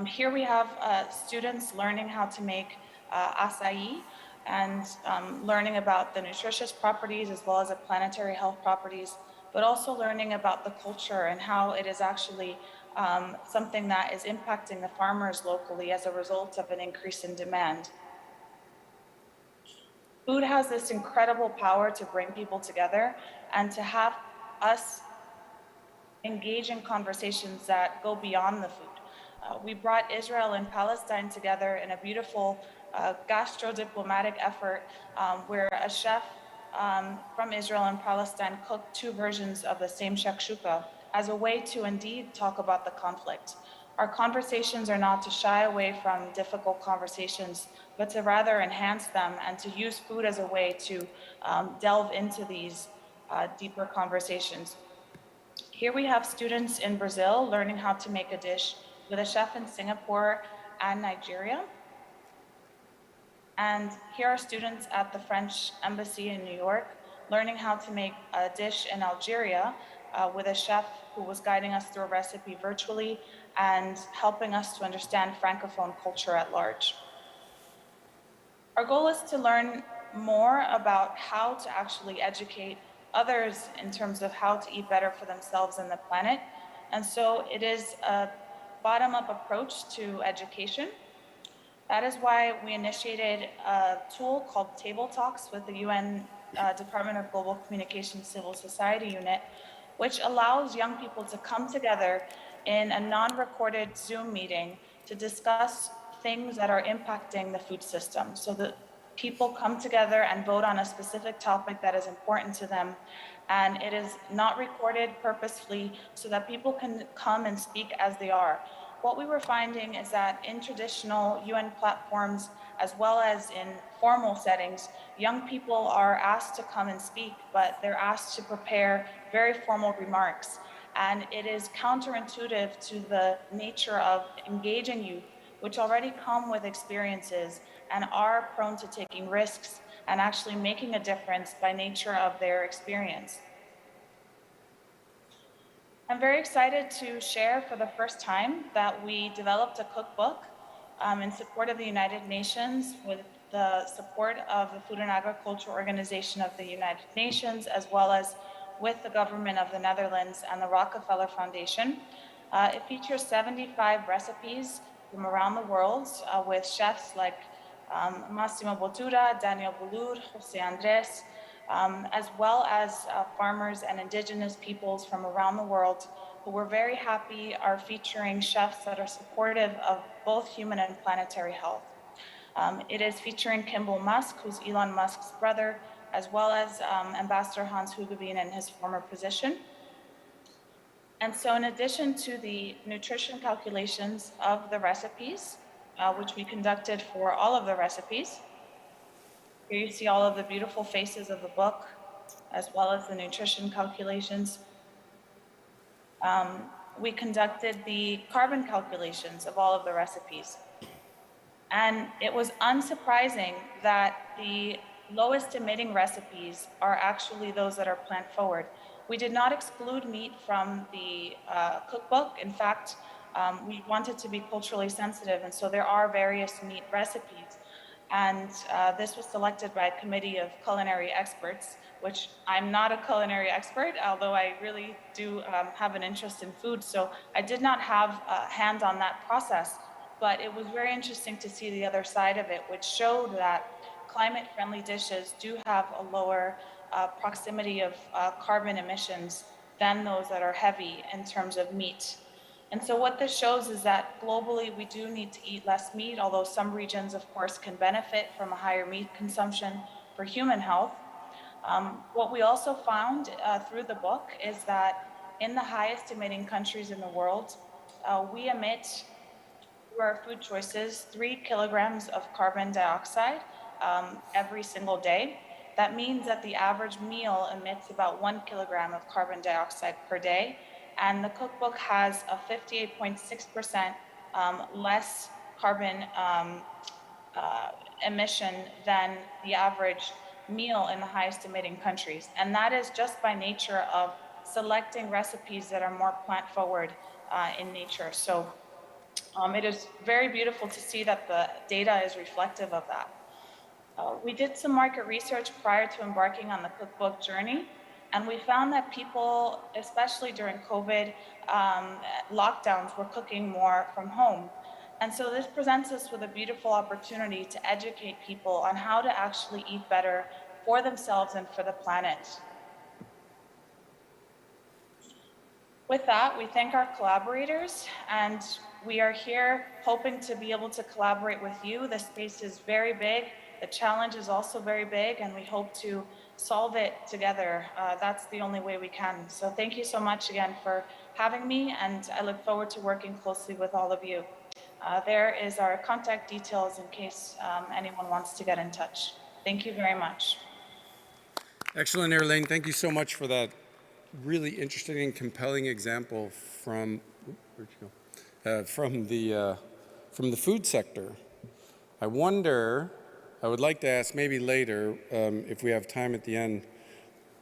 Here we have students learning how to make acai and learning about the nutritious properties as well as the planetary health properties, but also learning about the culture and how it is actually something that is impacting the farmers locally as a result of an increase in demand. Food has this incredible power to bring people together and to have us engage in conversations that go beyond the food. We brought Israel and Palestine together in a beautiful gastro-diplomatic effort where a chef from Israel and Palestine cooked two versions of the same shakshuka as a way to indeed talk about the conflict. Our conversations are not to shy away from difficult conversations, but to rather enhance them and to use food as a way to delve into these deeper conversations. Here we have students in Brazil learning how to make a dish with a chef in Singapore and Nigeria. And here are students at the French Embassy in New York learning how to make a dish in Algeria with a chef who was guiding us through a recipe virtually and helping us to understand Francophone culture at large. Our goal is to learn more about how to actually educate others in terms of how to eat better for themselves and the planet. And so it is a bottom-up approach to education. That is why we initiated a tool called Table Talks with the UN Department of Global Communications Civil Society Unit, which allows young people to come together in a non-recorded Zoom meeting to discuss things that are impacting the food system. So that people come together and vote on a specific topic that is important to them. And it is not recorded purposefully so that people can come and speak as they are. What we were finding is that in traditional UN platforms, as well as in formal settings, young people are asked to come and speak, but they're asked to prepare very formal remarks. And it is counterintuitive to the nature of engaging youth, which already come with experiences and are prone to taking risks and actually making a difference by nature of their experience. I'm very excited to share for the first time that we developed a cookbook in support of the United Nations with the support of the Food and Agriculture Organization of the United Nations, as well as with the government of the Netherlands and the Rockefeller Foundation. It features 75 recipes from around the world with chefs like Massimo Bottura, Daniel Boulud, Jose Andres, as well as farmers and indigenous peoples from around the world who we're very happy are featuring chefs that are supportive of both human and planetary health. It is featuring Kimball Musk, who's Elon Musk's brother, as well as Ambassador Hans Hugeveen in his former position. And so in addition to the nutrition calculations of the recipes, which we conducted for all of the recipes, here you see all of the beautiful faces of the book, as well as the nutrition calculations. We conducted the carbon calculations of all of the recipes. And it was unsurprising that the lowest emitting recipes are actually those that are plant forward. We did not exclude meat from the cookbook. In fact, we wanted to be culturally sensitive, and so there are various meat recipes. And this was selected by a committee of culinary experts, which I'm not a culinary expert, although I really do have an interest in food. So I did not have a hand on that process, but it was very interesting to see the other side of it, which showed that climate-friendly dishes do have a lower proximity of carbon emissions than those that are heavy in terms of meat. And so what this shows is that globally we do need to eat less meat, although some regions, of course, can benefit from a higher meat consumption for human health. What we also found through the book is that in the highest emitting countries in the world, we emit, through our food choices, 3 kilograms of carbon dioxide every single day. That means that the average meal emits about 1 kilogram of carbon dioxide per day. And the cookbook has a 58.6% less carbon emission than the average meal in the highest emitting countries. And that is just by nature of selecting recipes that are more plant forward in nature. So it is very beautiful to see that the data is reflective of that. We did some market research prior to embarking on the cookbook journey, and we found that people, especially during COVID lockdowns, were cooking more from home. And so this presents us with a beautiful opportunity to educate people on how to actually eat better for themselves and for the planet. With that, we thank our collaborators, and we are here hoping to be able to collaborate with you. The space is very big. The challenge is also very big, and we hope to solve it together. That's the only way we can. So thank you so much again for having me, and I look forward to working closely with all of you. There is our contact details in case anyone wants to get in touch. Thank you very much. Excellent, Erlene. Thank you so much for that really interesting and compelling example from from the food sector. I would like to ask maybe later, if we have time at the end,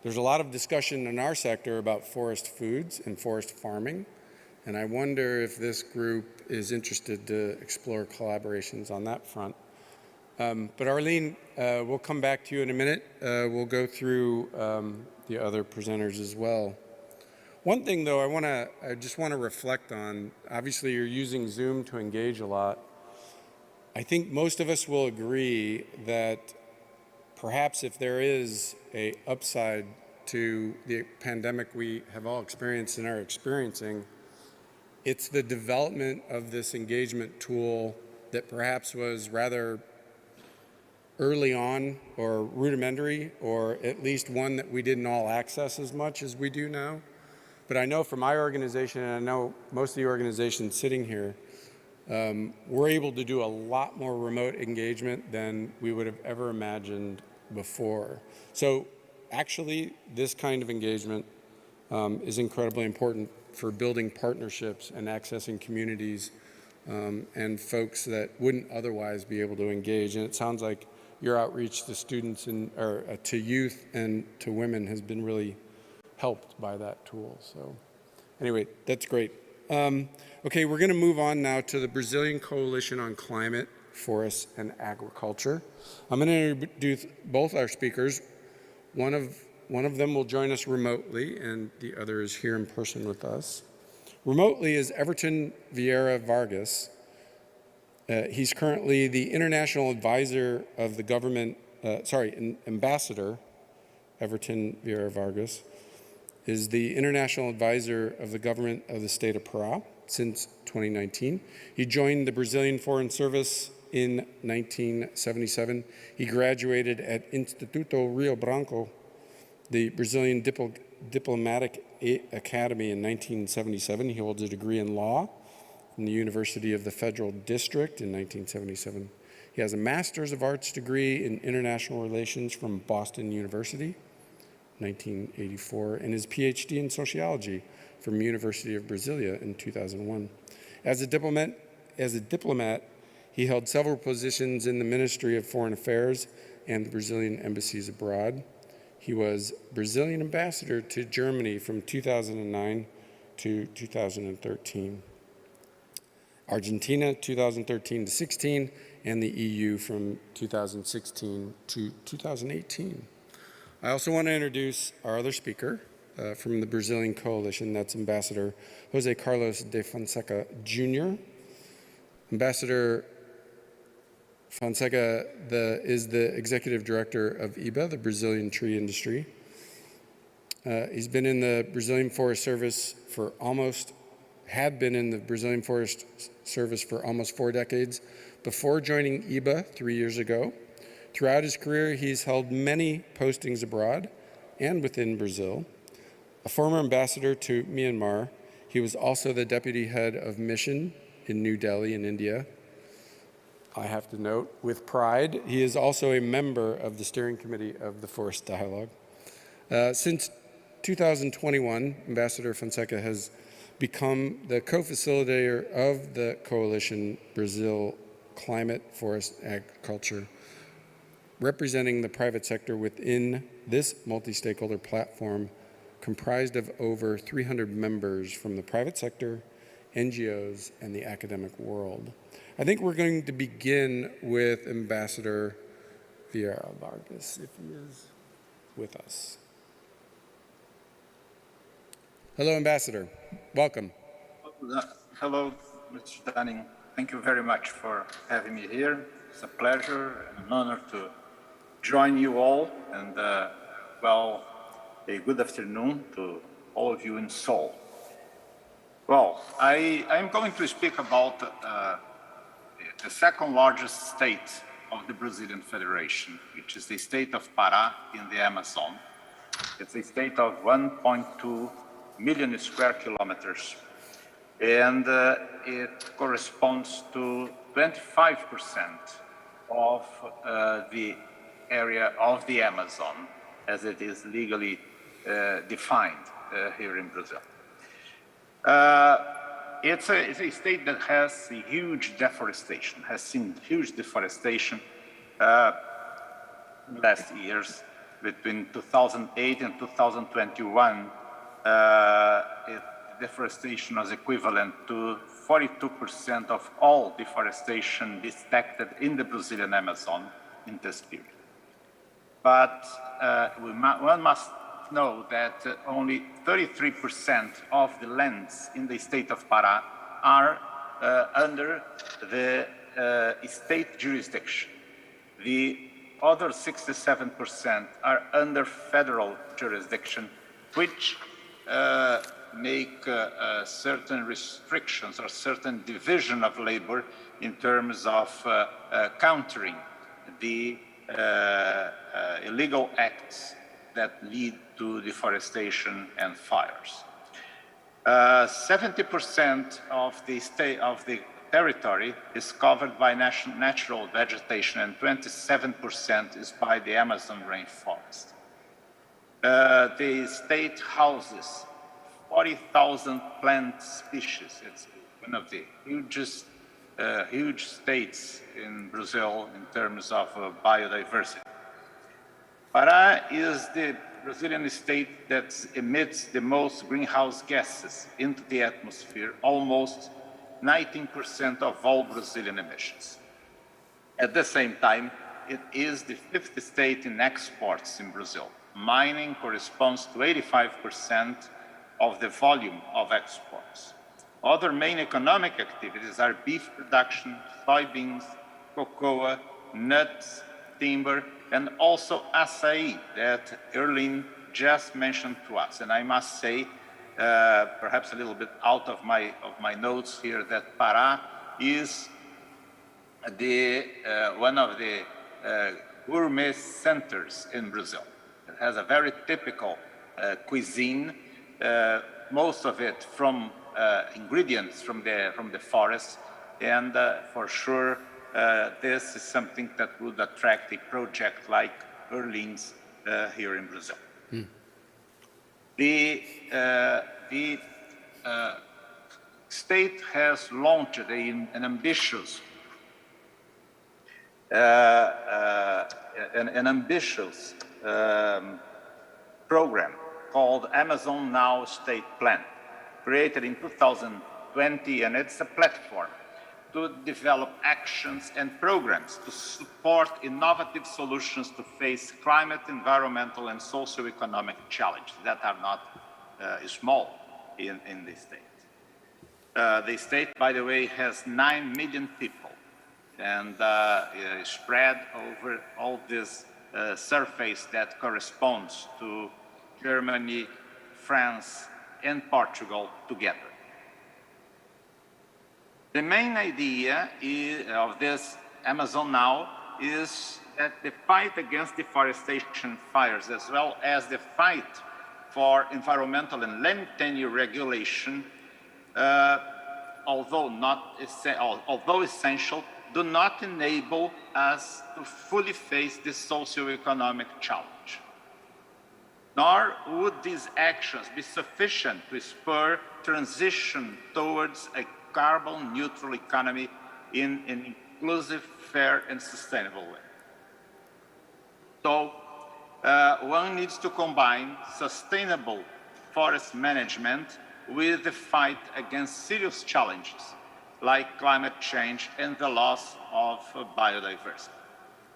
there's a lot of discussion in our sector about forest foods and forest farming, and I wonder if this group is interested to explore collaborations on that front. But Arlene, we'll come back to you in a minute. We'll go through the other presenters as well. One thing though I just want to reflect on, obviously you're using Zoom to engage a lot. I think most of us will agree that perhaps if there is an upside to the pandemic we have all experienced and are experiencing, it's the development of this engagement tool that perhaps was rather early on or rudimentary, or at least one that we didn't all access as much as we do now. But I know from my organization, and I know most of the organizations sitting here, we're able to do a lot more remote engagement than we would have ever imagined before. So actually, this kind of engagement is incredibly important for building partnerships and accessing communities and folks that wouldn't otherwise be able to engage. And it sounds like your outreach to students or to youth and to women has been really helped by that tool. So anyway, that's great. Okay, we're going to move on now to the Brazilian Coalition on Climate, Forests, and Agriculture. I'm going to introduce both our speakers. One of them will join us remotely, and the other is here in person with us. Remotely is Everton Vieira Vargas. He's currently the international advisor of the government, Ambassador Everton Vieira Vargas is the international advisor of the government of the state of Pará since 2019. He joined the Brazilian Foreign Service in 1977. He graduated at Instituto Rio Branco, the Brazilian Diplomatic Academy in 1977. He holds a degree in law from the University of the Federal District in 1977. He has a Master's of Arts degree in International Relations from Boston University, 1984, and his PhD in Sociology from University of Brasilia in 2001. As a diplomat, he held several positions in the Ministry of Foreign Affairs and the Brazilian embassies abroad. He was Brazilian ambassador to Germany from 2009 to 2013, Argentina 2013 to 16, and the EU from 2016 to 2018. I also want to introduce our other speaker from the Brazilian Coalition, that's Ambassador Jose Carlos de Fonseca Jr. Ambassador Fonseca is the executive director of IBA, the Brazilian tree industry. He's been in the Brazilian Forest Service for almost 4 decades before joining IBA 3 years ago. Throughout his career, he's held many postings abroad and within Brazil. A former ambassador to Myanmar, he was also the deputy head of mission in New Delhi in India. I have to note, with pride, he is also a member of the steering committee of the Forest Dialogue. Since 2021, Ambassador Fonseca has become the co-facilitator of the Coalition Brazil Climate, Forest, Agriculture, representing the private sector within this multi-stakeholder platform comprised of over 300 members from the private sector, NGOs, and the academic world. I think we're going to begin with Ambassador Vieira Vargas, if he is with us. Hello, Ambassador. Welcome. Hello, Mr. Dunning. Thank you very much for having me here. It's a pleasure and an honor to join you all, and a good afternoon to all of you in Seoul. Well, I'm going to speak about the second largest state of the Brazilian Federation, which is the state of Pará in the Amazon. It's a state of 1.2 million square kilometers, and it corresponds to 25% of the area of the Amazon as it is legally defined here in Brazil. It's a state that has a huge deforestation, has seen huge deforestation last years. Between 2008 and 2021, deforestation was equivalent to 42% of all deforestation detected in the Brazilian Amazon in this period. But one must know that only 33% of the lands in the state of Pará are under the state jurisdiction. The other 67% are under federal jurisdiction, which make certain restrictions or certain division of labor in terms of countering the illegal acts that lead to deforestation and fires. 70% of the territory is covered by natural vegetation, and 27% is by the Amazon rainforest. The state houses 40,000 plant species. It's one of the hugest huge states in Brazil in terms of biodiversity. Pará is the Brazilian state that emits the most greenhouse gases into the atmosphere, almost 19% of all Brazilian emissions. At the same time, it is the fifth state in exports in Brazil. Mining corresponds to 85% of the volume of exports. Other main economic activities are beef production, soybeans, cocoa, nuts, timber, and also açaí that Erlin just mentioned to us. And I must say, perhaps a little bit out of my notes here, that Pará is one of the gourmet centers in Brazil. It has a very typical cuisine, most of it from ingredients from the forest, and for sure this is something that would attract a project like Erlin's here in Brazil. The state has launched an ambitious program called Amazon Now State Plan, created in 2020, and it's a platform to develop actions and programs to support innovative solutions to face climate, environmental, and socioeconomic challenges that are not small in the state. The state, by the way, has 9 million people, and spread over all this surface that corresponds to Germany, France, and Portugal together. The main idea of this Amazon Now is that the fight against deforestation fires, as well as the fight for environmental and land tenure regulation, although essential, do not enable us to fully face this socioeconomic challenge. Nor would these actions be sufficient to spur transition towards a carbon-neutral economy in an inclusive, fair, and sustainable way. So one needs to combine sustainable forest management with the fight against serious challenges like climate change and the loss of biodiversity.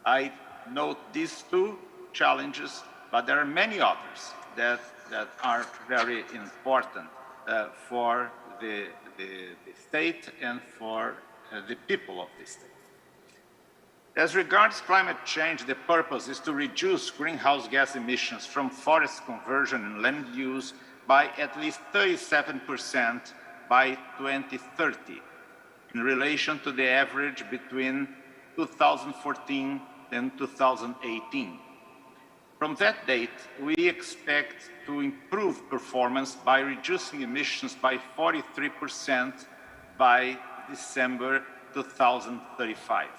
I note these two challenges, but there are many others that are very important for the state and for the people of the state. As regards climate change, the purpose is to reduce greenhouse gas emissions from forest conversion and land use by at least 37% by 2030, in relation to the average between 2014 and 2018. From that date, we expect to improve performance by reducing emissions by 43% by December 2035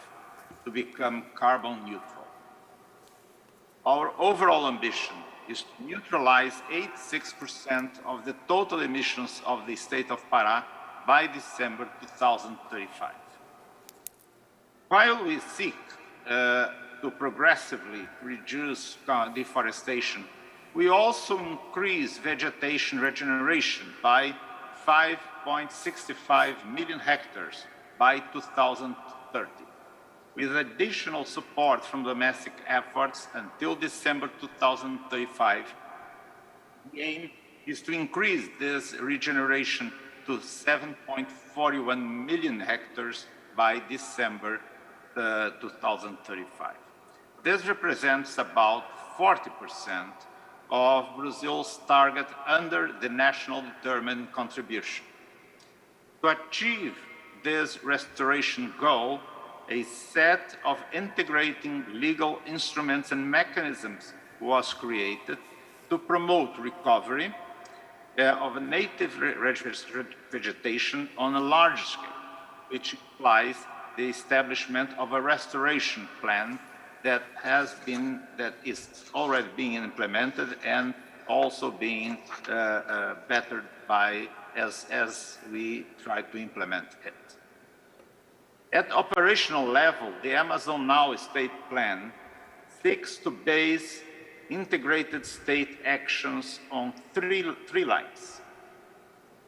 to become carbon neutral. Our overall ambition is to neutralize 86% of the total emissions of the state of Pará by December 2035. While we seek to progressively reduce deforestation, we also increase vegetation regeneration by 5.65 million hectares by 2030. With additional support from domestic efforts until December 2035, the aim is to increase this regeneration to 7.41 million hectares by December 2035. This represents about 40% of Brazil's target under the national determined contribution. To achieve this restoration goal, a set of integrating legal instruments and mechanisms was created to promote recovery of a native vegetation on a large scale, which implies the establishment of a restoration plan that is already being implemented and also being bettered by as we try to implement it. At operational level, the Amazon Now State Plan seeks to base integrated state actions on three lines: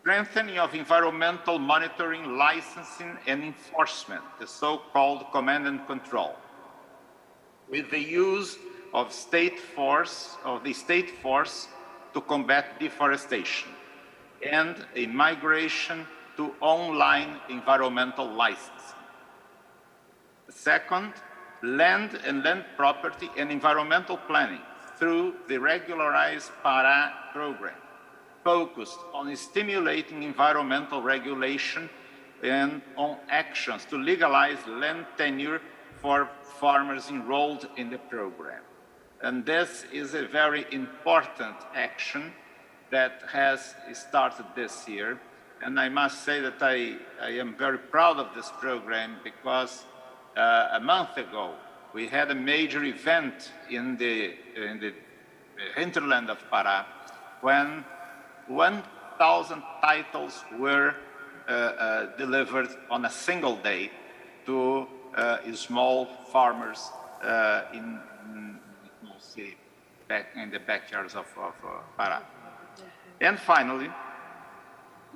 strengthening of environmental monitoring, licensing, and enforcement, the so-called command and control, with the use of the state force to combat deforestation, and a migration to online environmental licensing. Second, land and land property and environmental planning through the regularized PARA program, focused on stimulating environmental regulation and on actions to legalize land tenure for farmers enrolled in the program. And this is a very important action that has started this year. And I must say that I am very proud of this program because a month ago, we had a major event in the hinterland of Pará when 1,000 titles were delivered on a single day to small farmers in the backyards of Pará. And finally,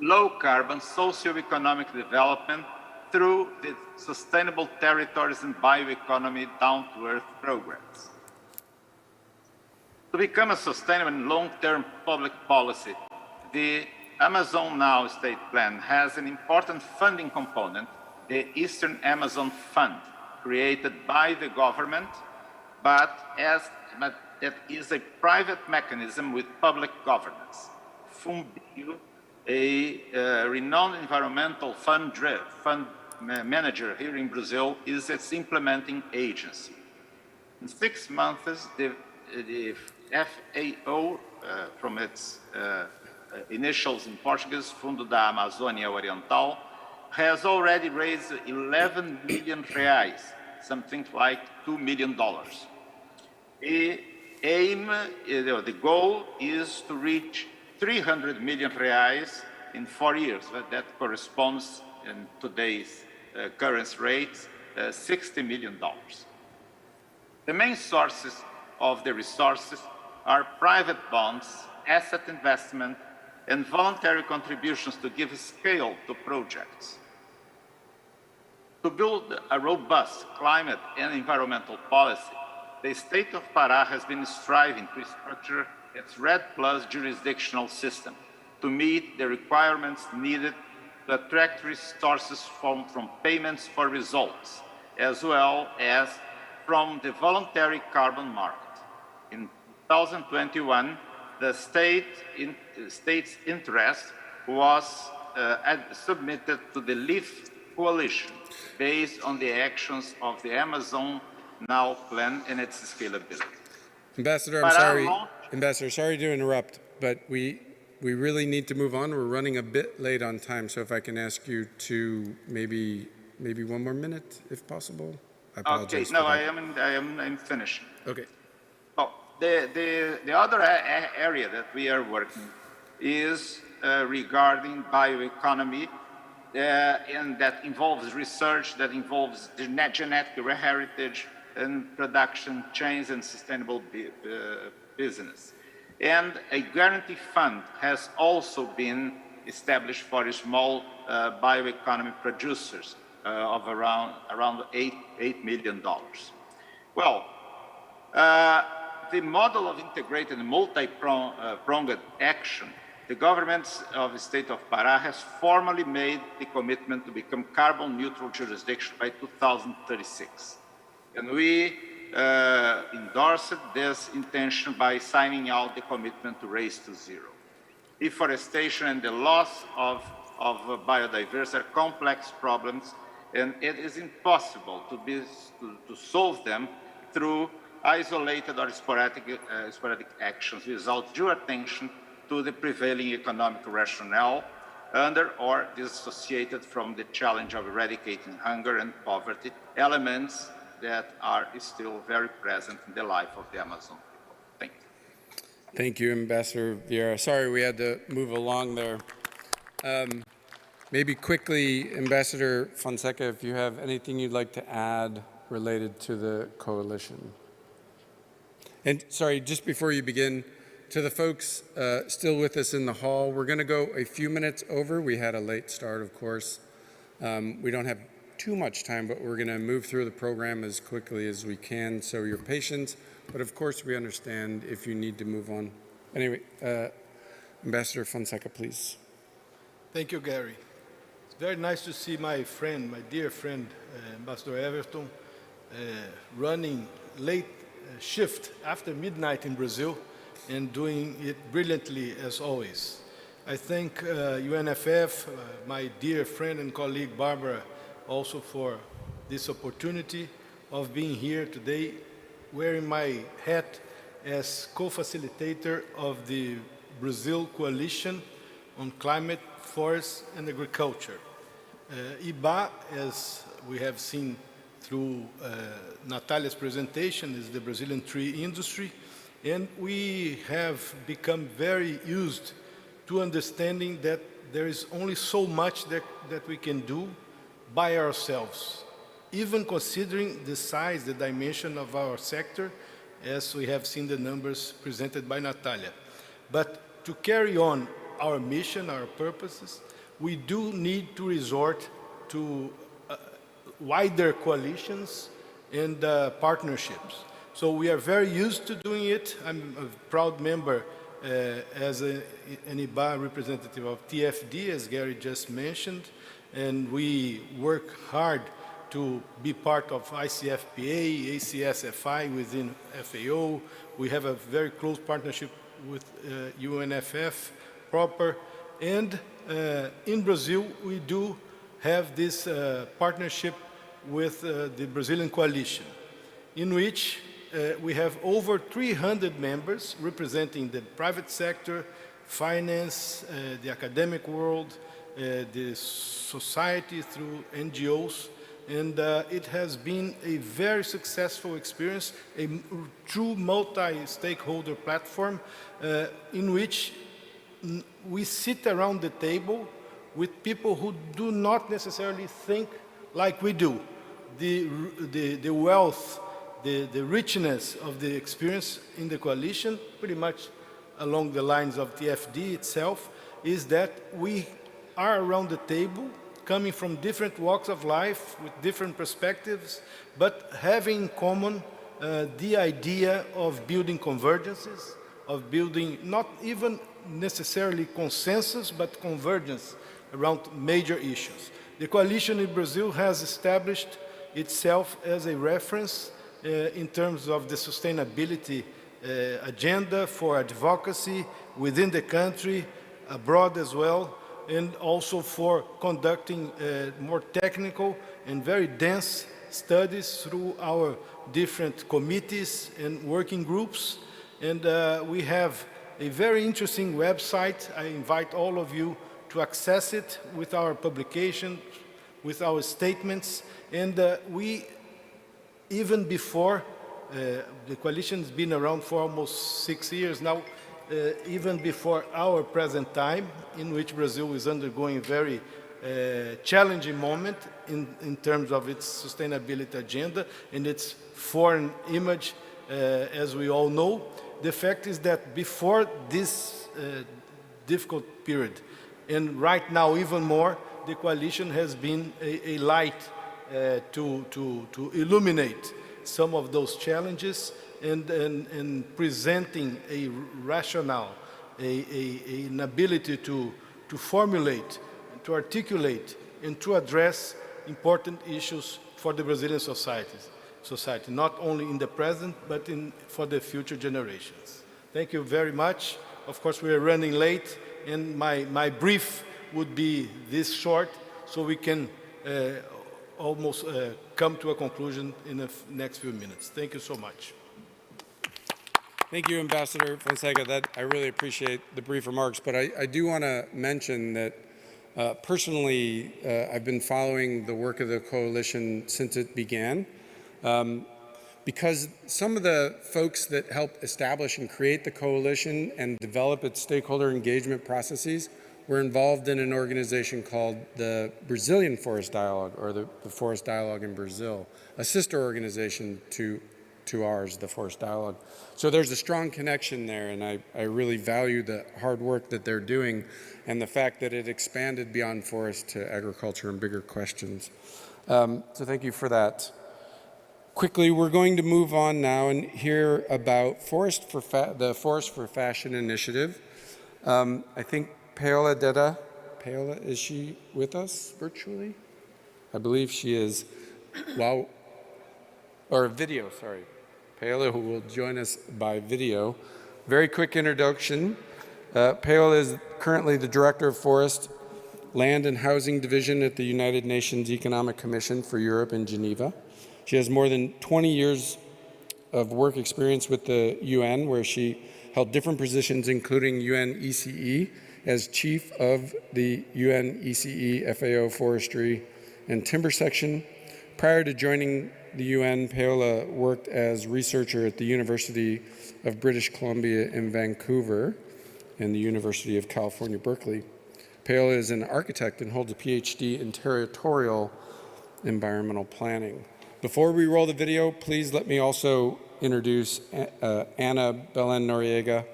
low carbon socio-economic development through the Sustainable Territories and Bioeconomy Down-to-Earth programs. To become a sustainable and long-term public policy, the Amazon Now State Plan has an important funding component, the Eastern Amazon Fund, created by the government, but that is a private mechanism with public governance. Fumbio, a renowned environmental fund manager here in Brazil, is its implementing agency. In 6 months, the FAO, from its initials in Portuguese, Fundo da Amazônia Oriental, has already raised 11 million reais, something like $2 million. The goal is to reach 300 million reais in 4 years. That corresponds in today's currency rates, $60 million. The main sources of the resources are private bonds, asset investment, and voluntary contributions to give scale to projects. To build a robust climate and environmental policy, the state of Pará has been striving to structure its REDD+ jurisdictional system to meet the requirements needed to attract resources from payments for results, as well as from the voluntary carbon market. In 2021, the state's interest was submitted to the LEAF coalition based on the actions of the Amazon Now Plan and its scalability. Ambassador, Ambassador, sorry to interrupt, but we really need to move on. We're running a bit late on time, so if I can ask you to maybe 1 more minute, if possible. I apologize. Okay, no, I'm finishing. Okay. Oh, the other area that we are working is regarding bioeconomy, and that involves research, that involves genetic heritage and production chains and sustainable business. And a guarantee fund has also been established for small bioeconomy producers of around $8 million. Well, the model of integrated and multi-pronged action, the government of the state of Pará has formally made the commitment to become carbon neutral jurisdiction by 2036. And we endorsed this intention by signing out the commitment to race to zero. Deforestation and the loss of biodiversity are complex problems, and it is impossible to solve them through isolated or sporadic actions without due attention to the prevailing economic rationale under or dissociated from the challenge of eradicating hunger and poverty, elements that are still very present in the life of the Amazon people. Thank you. Thank you, Ambassador Vieira. Sorry we had to move along there. Maybe quickly, Ambassador Fonseca, if you have anything you'd like to add related to the coalition. And sorry, just before you begin, to the folks still with us in the hall, we're going to go a few minutes over. We had a late start, of course. We don't have too much time, but we're going to move through the program as quickly as we can. So your patience, but of course we understand if you need to move on. Anyway, Ambassador Fonseca, please. Thank you, Gary. It's very nice to see my friend, my dear friend, Ambassador Everton, running late shift after midnight in Brazil and doing it brilliantly as always. I thank UNSPF, my dear friend and colleague Barbara, also for this opportunity of being here today, wearing my hat as co-facilitator of the Brazil Coalition on Climate, Forest and Agriculture. IBA, as we have seen through Natalia's presentation, is the Brazilian tree industry, and we have become very used to understanding that there is only so much that we can do by ourselves, even considering the size, the dimension of our sector, as we have seen the numbers presented by Natalia. But to carry on our mission, our purposes, we do need to resort to wider coalitions and partnerships. So we are very used to doing it. I'm a proud member as an IBA representative of TFD, as Gary just mentioned, and we work hard to be part of ICFPA, ACSFI within FAO. We have a very close partnership with UNSPF proper, and in Brazil we do have this partnership with the Brazilian Coalition, in which we have over 300 members representing the private sector, finance, the academic world, the society through NGOs, and it has been a very successful experience, a true multi-stakeholder platform in which we sit around the table with people who do not necessarily think like we do. The wealth, the richness of the experience in the coalition, pretty much along the lines of TFD itself, is that we are around the table, coming from different walks of life, with different perspectives, but having in common the idea of building convergences, of building not even necessarily consensus, but convergence around major issues. The coalition in Brazil has established itself as a reference in terms of the sustainability agenda for advocacy within the country, abroad as well, and also for conducting more technical and very dense studies through our different committees and working groups. And we have a very interesting website. I invite all of you to access it with our publication, with our statements. And we, even before, the coalition has been around for almost 6 years now, even before our present time, in which Brazil is undergoing a very challenging moment in terms of its sustainability agenda and its foreign image, as we all know. The fact is that before this difficult period, and right now even more, the coalition has been a light to illuminate some of those challenges and presenting a rationale, an ability to formulate, to articulate, and to address important issues for the Brazilian society, not only in the present, but for the future generations. Thank you very much. Of course, we are running late, and my brief would be this short, so we can almost come to a conclusion in the next few minutes. Thank you so much. Thank you, Ambassador Fonseca. I really appreciate the brief remarks, but I do want to mention that personally, I've been following the work of the coalition since it began, because some of the folks that helped establish and create the coalition and develop its stakeholder engagement processes we're involved in an organization called the Brazilian Forest Dialogue, or the Forest Dialogue in Brazil, a sister organization to ours, the Forest Dialogue. So there's a strong connection there, and I really value the hard work that they're doing and the fact that it expanded beyond forest to agriculture and bigger questions. So thank you for that. Quickly, we're going to move on now and hear about the Forest for Fashion initiative. I think Paola Deda, Paola, is she with us virtually? I believe she is. Wow. Or video, sorry. Paola, who will join us by video. Very quick introduction. Paola is currently the Director of Forest, Land and Housing Division at the United Nations Economic Commission for Europe in Geneva. She has more than 20 years of work experience with the UN, where she held different positions, including UNECE as Chief of the UNECE FAO Forestry and Timber Section. Prior to joining the UN, Paola worked as researcher at the University of British Columbia in Vancouver and the University of California, Berkeley. Paola is an architect and holds a PhD in territorial environmental planning. Before we roll the video, please let me also introduce Ana Belén Noriega.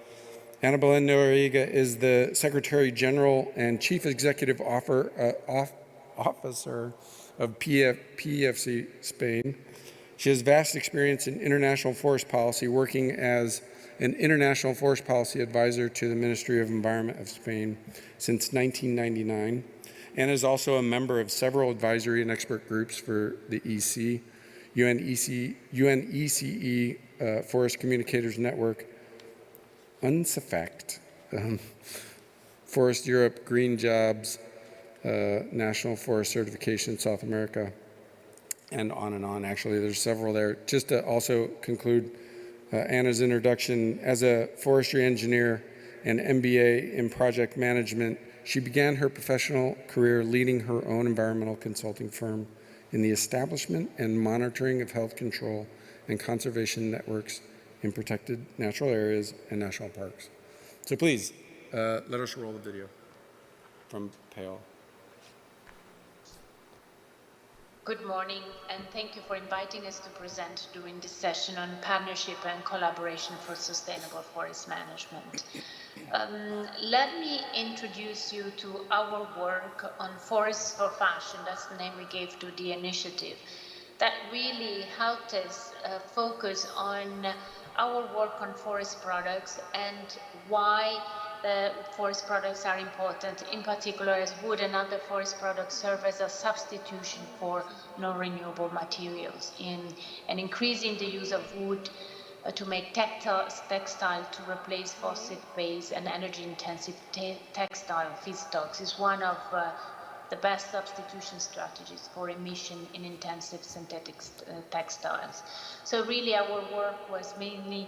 Ana Belén Noriega is the Secretary General and Chief Executive Officer of PEFC Spain. She has vast experience in international forest policy, working as an international forest policy advisor to the Ministry of Environment of Spain since 1999, and is also a member of several advisory and expert groups for the EC, UNECE Forest Communicators Network, UNSPF, Forest Europe, Green Jobs, National Forest Certification South America, and on. Actually, there's several there. Just to also conclude Anna's introduction, as a forestry engineer and MBA in project management, she began her professional career leading her own environmental consulting firm in the establishment and monitoring of health control and conservation networks in protected natural areas and national parks. So please, let us roll the video from Paola. Good morning, and thank you for inviting us to present during this session on partnership and collaboration for sustainable forest management. Let me introduce you to our work on Forests for Fashion. That's the name we gave to the initiative. That really helped us focus on our work on forest products and why the forest products are important, in particular as wood and other forest products serve as a substitution for non-renewable materials, and increasing the use of wood to make textile to replace fossil-based and energy-intensive textile feedstocks is one of the best substitution strategies for emission-intensive synthetic textiles. So really our work was mainly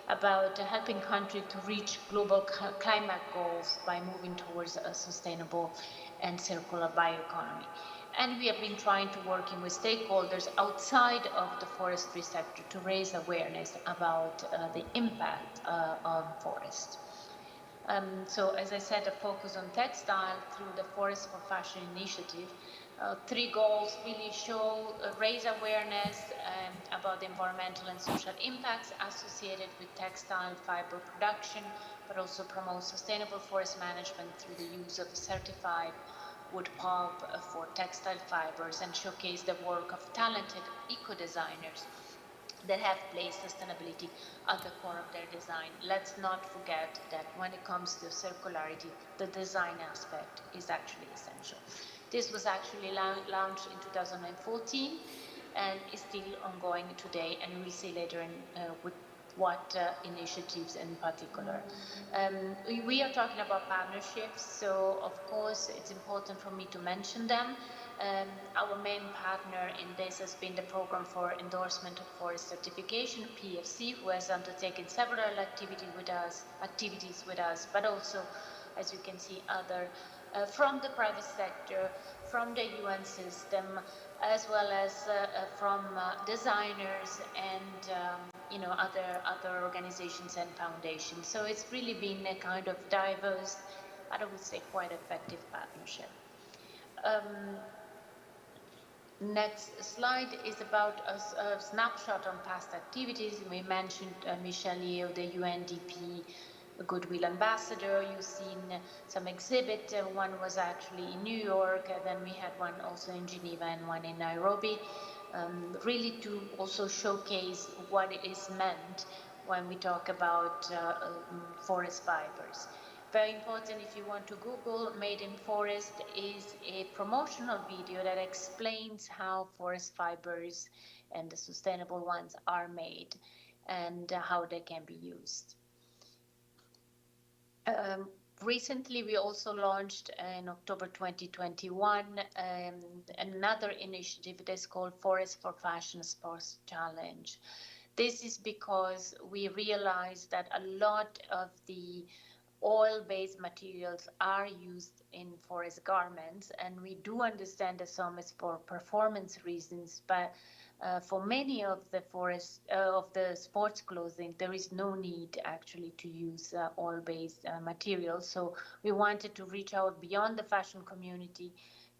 about helping countries to reach global climate goals by moving towards a sustainable and circular bioeconomy. And we have been trying to work with stakeholders outside of the forestry sector to raise awareness about the impact of forest. So as I said, a focus on textile through the Forest for Fashion initiative. Three goals really show, raise awareness about the environmental and social impacts associated with textile fiber production, but also promote sustainable forest management through the use of certified wood pulp for textile fibers, and showcase the work of talented eco-designers that have placed sustainability at the core of their design. Let's not forget that when it comes to circularity, the design aspect is actually essential. This was actually launched in 2014 and is still ongoing today, and we'll see later with what initiatives in particular. We are talking about partnerships, so of course it's important for me to mention them. Our main partner in this has been the Program for Endorsement of Forest Certification, PEFC, who has undertaken several activities with us, but also, as you can see, other from the private sector, from the UN system, as well as from designers and other organizations and foundations. So it's really been a kind of diverse but I would say quite effective partnership. Next slide is about a snapshot on past activities. We mentioned Michel Yeo, the UNDP Goodwill Ambassador. You've seen some exhibit. One was actually in New York, then we had one also in Geneva and one in Nairobi, really to also showcase what it is meant when we talk about forest fibers. Very important, if you want to Google, Made in Forest is a promotional video that explains how forest fibers and the sustainable ones are made and how they can be used. Recently, we also launched in October 2021 another initiative that's called Forest for Fashion Sports Challenge. This is because we realize that a lot of the oil-based materials are used in forest garments, and we do understand that some is for performance reasons, but for many of the sports clothing, there is no need actually to use oil-based materials. So we wanted to reach out beyond the fashion community,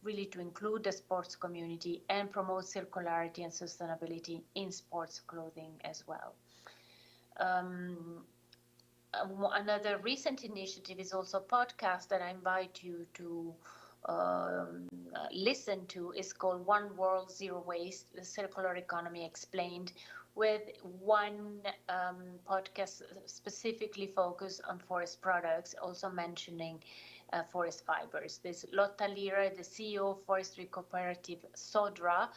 really to include the sports community and promote circularity and sustainability in sports clothing as well. Another recent initiative is also a podcast that I invite you to listen to. Is called One World, Zero Waste, the Circular Economy Explained, with one podcast specifically focused on forest products, also mentioning forest fibers. There's Lotta Lira, the CEO of forestry cooperative Sodra,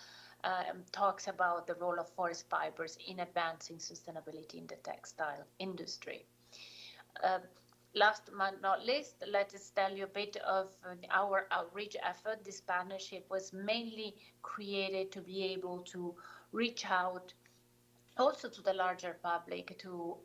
talks about the role of forest fibers in advancing sustainability in the textile industry. Last but not least, let us tell you a bit of our outreach effort. This partnership was mainly created to be able to reach out also to the larger public to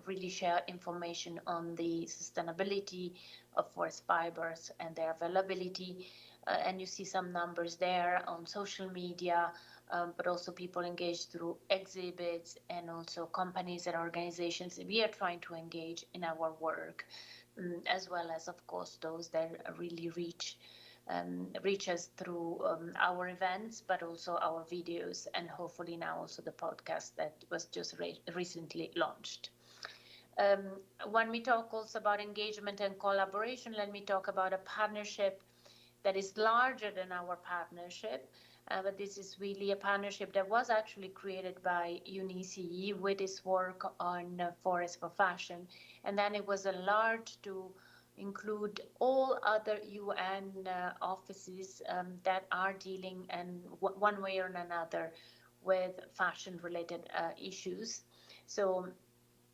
really share information on the sustainability of forest fibers and their availability. And you see some numbers there on social media, but also people engaged through exhibits and also companies and organizations we are trying to engage in our work, as well as, of course, those that really reach us through our events, but also our videos, and hopefully now also the podcast that was just recently launched. When we talk also about engagement and collaboration, let me talk about a partnership that is larger than our partnership, but this is really a partnership that was actually created by UNECE with its work on Forest for Fashion, and then it was enlarged to include all other UN offices that are dealing in one way or another with fashion-related issues. So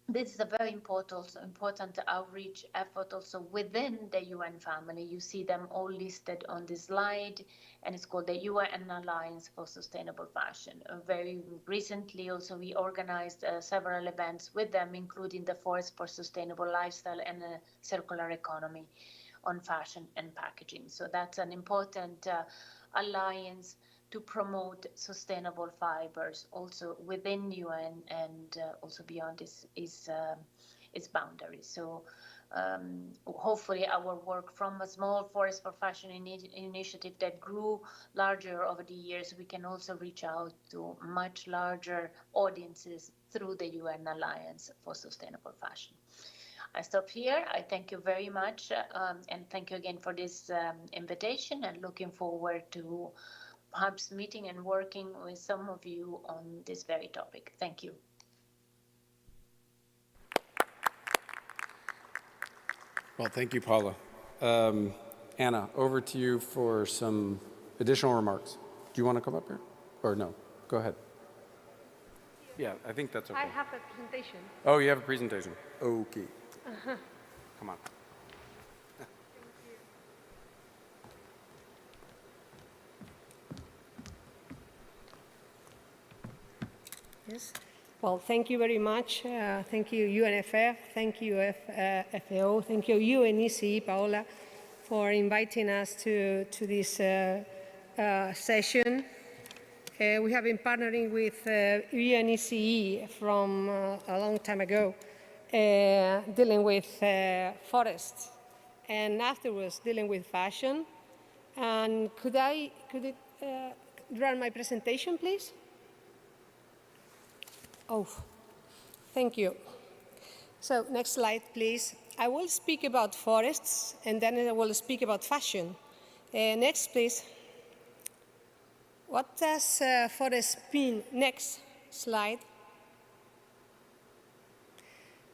this is a very important outreach effort also within the UN family. You see them all listed on this slide, and it's called the UN Alliance for Sustainable Fashion. Very recently also we organized several events with them, including the Forest for Sustainable Lifestyle and a Circular Economy on fashion and packaging. So that's an important alliance to promote sustainable fibers also within UN and also beyond its boundaries. So hopefully our work from a small Forest for Fashion initiative that grew larger over the years, we can also reach out to much larger audiences through the UN Alliance for Sustainable Fashion. I stop here. I thank you very much, and thank you again for this invitation, and looking forward to perhaps meeting and working with some of you on this very topic. Thank you. Well, thank you, Paula. Anna, over to you for some additional remarks. Do you want to come up here? Or no? Go ahead. Yeah, I think that's okay. I have a presentation. Oh, you have a presentation. Okay. Come on. Yes. Well, thank you very much. Thank you, UNFF. Thank you, FAO. Thank you, UNECE, Paola, for inviting us to this session. We have been partnering with UNECE from a long time ago, dealing with forests and afterwards dealing with fashion. And could it run my presentation, please? Oh, thank you. So next slide, please. I will speak about forests, and then I will speak about fashion. Next, please. What does forest mean? Next slide.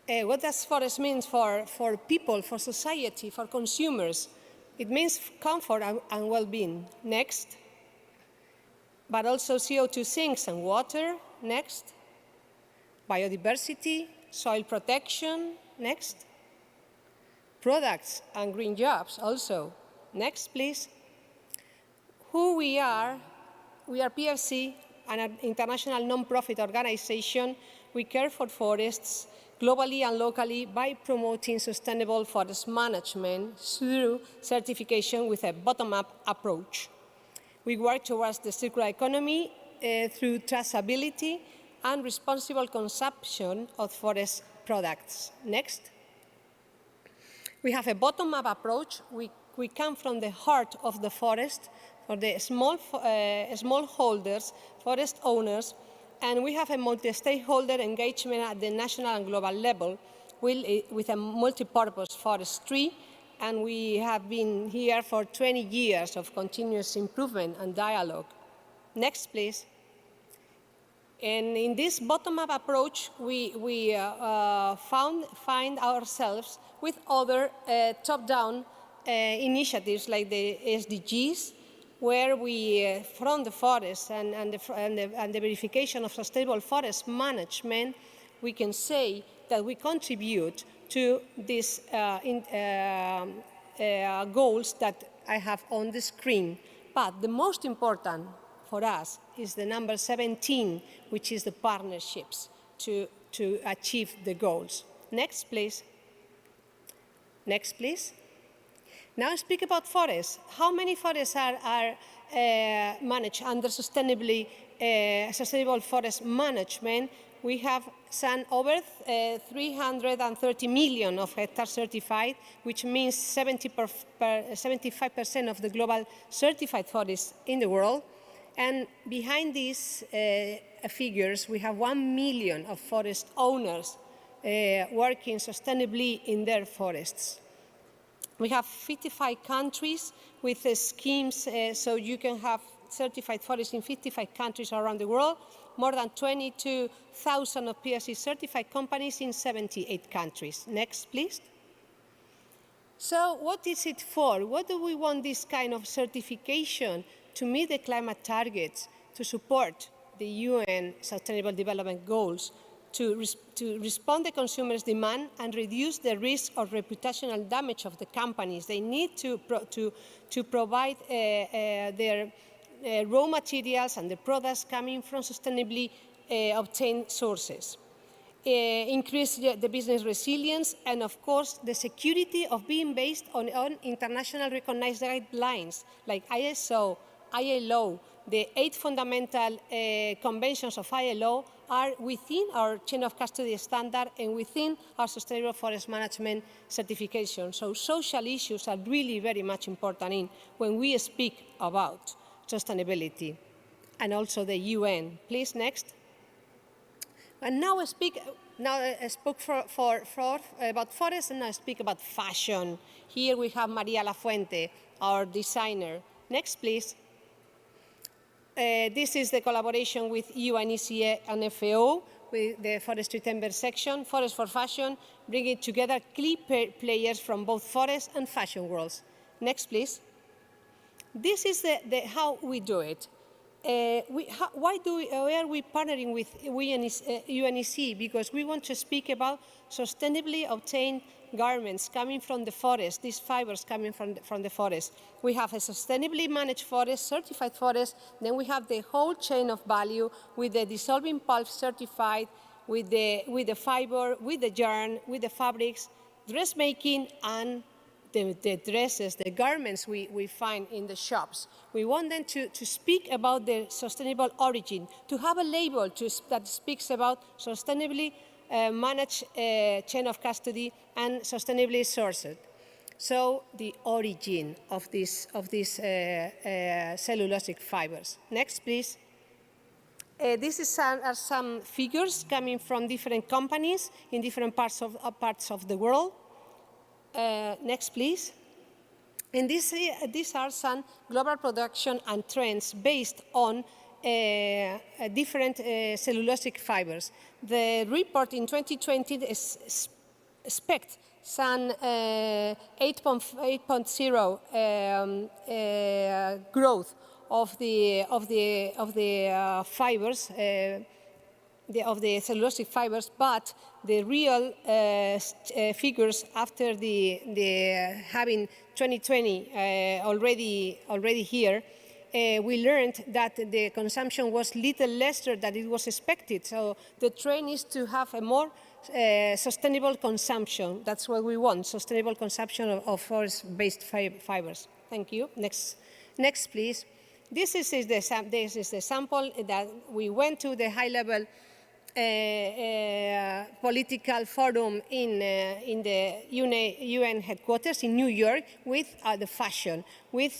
What does forest mean for people, for society, for consumers? It means comfort and well-being. Next. But also CO2 sinks and water. Next. Biodiversity, soil protection. Next. Products and green jobs also. Next, please. Who we are PRC, an international non-profit organization. We care for forests globally and locally by promoting sustainable forest management through certification with a bottom-up approach. We work towards the circular economy through traceability and responsible consumption of forest products. Next. We have a bottom-up approach. We come from the heart of the forest for the smallholders, forest owners, and we have a multi-stakeholder engagement at the national and global level with a multi-purpose forestry, and we have been here for 20 years of continuous improvement and dialogue. Next, please. And in this bottom-up approach, we find ourselves with other top-down initiatives like the SDGs, where we, from the forest and the verification of sustainable forest management, we can say that we contribute to these goals that I have on the screen. But the most important for us is the number 17, which is the partnerships to achieve the goals. Next, please. Next, please. Now speak about forests. How many forests are managed under sustainable forest management? We have over 330 million of hectares certified, which means 75% of the global certified forests in the world. And behind these figures, we have 1 million of forest owners working sustainably in their forests. We have 55 countries with schemes, so you can have certified forests in 55 countries around the world, more than 22,000 of PRC certified companies in 78 countries. Next, please. So what is it for? What do we want this kind of certification? To meet the climate targets, to support the UN Sustainable Development Goals, to respond to consumers' demand and reduce the risk of reputational damage of the companies. They need to provide their raw materials and the products coming from sustainably obtained sources. Increase the business resilience and, of course, the security of being based on international recognized guidelines like ISO, ILO. The 8 fundamental conventions of ILO are within our chain of custody standard and within our sustainable forest management certification. So social issues are really very much important when we speak about sustainability, and also the UN. Please, next. And now I spoke about forests, and now I speak about fashion. Here we have Maria Lafuente, our designer. Next, please. This is the collaboration with UNSPF and FAO, with the Forestry Timber section, Forest for Fashion, bringing together key players from both forest and fashion worlds. Next, please. This is how we do it. Why are we partnering with UNEC? Because we want to speak about sustainably obtained garments coming from the forest, these fibers coming from the forest. We have a sustainably managed forest, certified forest, then we have the whole chain of value with the dissolving pulp certified, with the fiber, with the yarn, with the fabrics, dressmaking, and the dresses, the garments we find in the shops. We want them to speak about the sustainable origin, to have a label that speaks about sustainably managed chain of custody and sustainably sourced. So the origin of these cellulosic fibers. Next, please. Are some figures coming from different companies in different parts of the world. Next, please. And these are some global production and trends based on different cellulosic fibers. The report in 2020 expects some 8.0 growth of the fibers, of the cellulosic fibers, but the real figures after the having 2020 already here, we learned that the consumption was little lesser than it was expected. So the trend is to have a more sustainable consumption. That's what we want, sustainable consumption of forest-based fibers. Thank you. Next, please. This is the sample that we went to the high-level political forum in the UN headquarters in New York with the fashion, with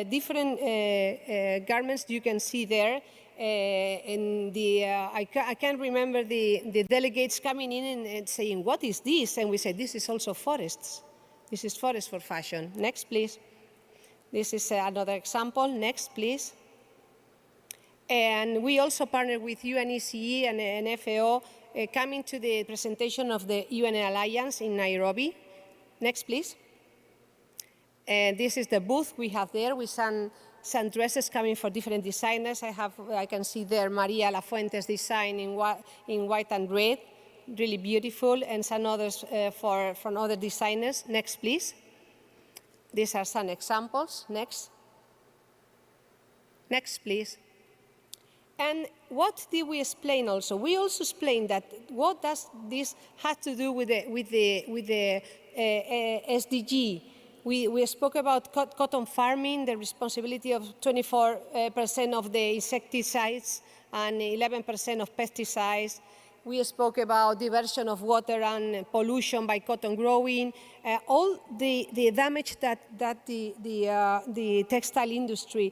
different garments you can see there. I can't remember the delegates coming in and saying, what is this? And we said, this is also forests. This is forest for fashion. Next, please. This is another example. Next, please. And we also partnered with UNECE and FAO coming to the presentation of the UN Alliance in Nairobi. Next, please. This is the booth we have there with some dresses coming for different designers. I can see there Maria Lafuente's design in white and red, really beautiful, and some others from other designers. Next, please. These are some examples. Next. Next, please. And what did we explain also? We also explained that what does this have to do with the SDG? We spoke about cotton farming, the responsibility of 24% of the insecticides and 11% of pesticides. We spoke about diversion of water and pollution by cotton growing, all the damage that the textile industry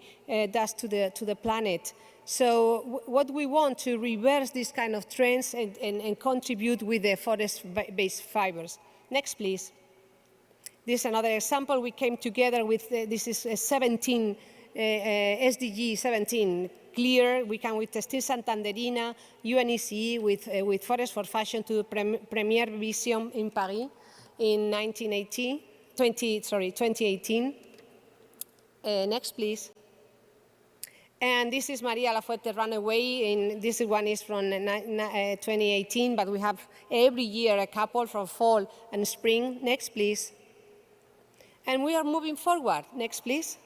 does to the planet. So what we want to reverse these kind of trends and contribute with the forest-based fibers. Next, please. This is another example. We came together with, this is 17, SDG 17. Clear, we come with Textil Santanderina, UNECE, with Forest for Fashion to Premiere Vision in Paris in 2018. Next, please. And this is Maria Lafuente Runaway, and this one is from 2018, but we have every year a couple from fall and spring. Next, please. And we are moving forward. Next, please.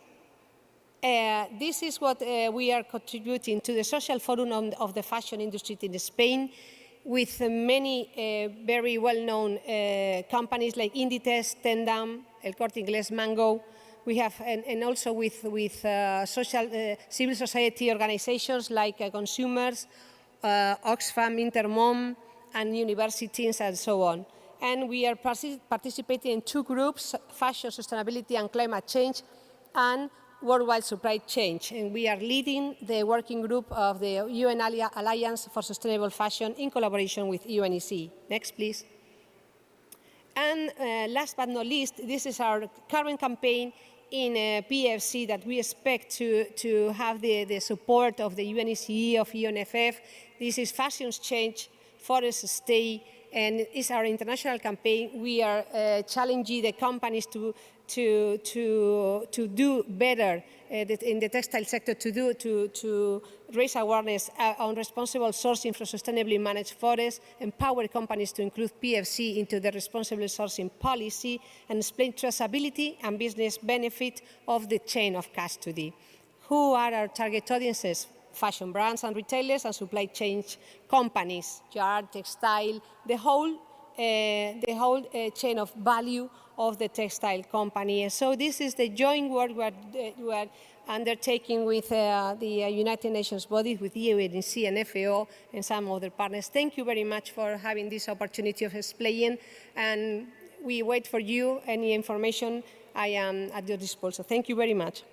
This is what we are contributing to the social forum of the fashion industry in Spain, with many very well-known companies like Inditex, Tendam, El Corte Inglés, Mango. We have, and also with civil society organizations like Consumers, Oxfam, Intermom, and universities, and so on. And we are participating in two groups, Fashion, Sustainability, and Climate Change, and Worldwide Supply Chain. And we are leading the working group of the UN Alliance for Sustainable Fashion in collaboration with UNECE. Next, please. And last but not least, this is our current campaign in PFC that we expect to have the support of the UNECE, of UNFF. This is Fashions Change, Forests Stay, and it's our international campaign. We are challenging the companies to do better in the textile sector, to raise awareness on responsible sourcing for sustainably managed forests, empower companies to include PFC into the responsible sourcing policy, and explain traceability and business benefit of the chain of custody. Who are our target audiences? Fashion brands and retailers and supply chain companies, yard, textile, the whole chain of value of the textile company. And so this is the joint work we are undertaking with the United Nations bodies, with UNECE and FAO and some other partners. Thank you very much for having this opportunity of explaining, and we wait for you. Any information, I am at your disposal. Thank you very much.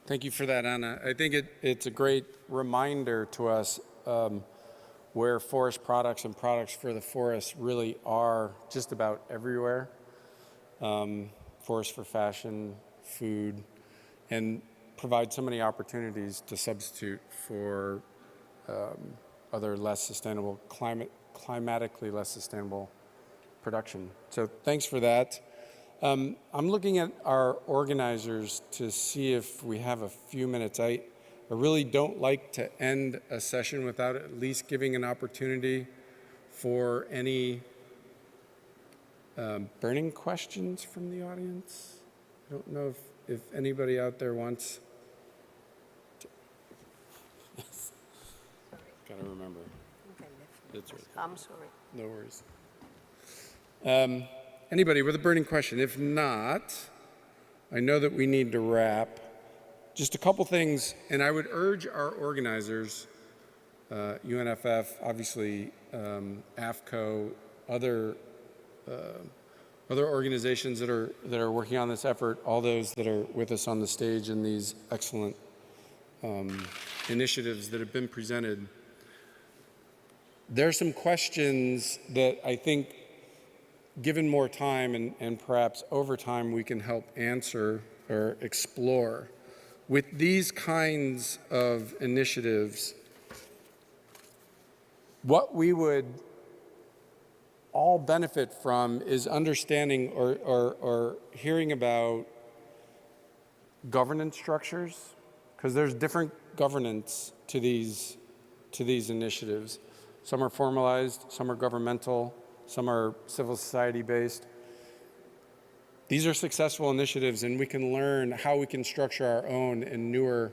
Thank you for that, Anna. I think it's a great reminder to us where forest products and products for the forest really are just about everywhere. Forest for fashion, food, and provide so many opportunities to substitute for other less sustainable, climatically less sustainable production. So thanks for that. I'm looking at our organizers to see if we have a few minutes. I really don't like to end a session without at least giving an opportunity for any burning questions from the audience. I don't know if anybody out there wants to. Yes. Gotta remember. It's right there. I'm sorry. No worries. Anybody with a burning question? If not, I know that we need to wrap. Just a couple things, and I would urge our organizers, UNFF, obviously AFCO, other organizations that are working on this effort, all those that are with us on the stage in these excellent initiatives that have been presented. There are some questions that I think, given more time and perhaps over time, we can help answer or explore. With these kinds of initiatives, what we would all benefit from is understanding or hearing about governance structures, because there's different governance to these initiatives. Some are formalized, some are governmental, some are civil society based. These are successful initiatives, and we can learn how we can structure our own and newer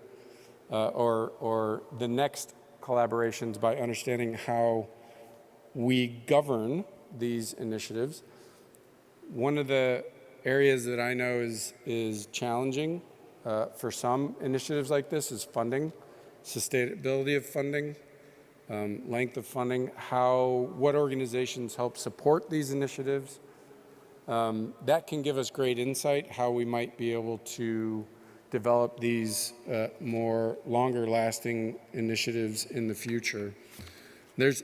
or the next collaborations by understanding how we govern these initiatives. One of the areas that I know is challenging for some initiatives like this is funding, sustainability of funding, length of funding, what organizations help support these initiatives. That can give us great insight how we might be able to develop these more longer lasting initiatives in the future. There's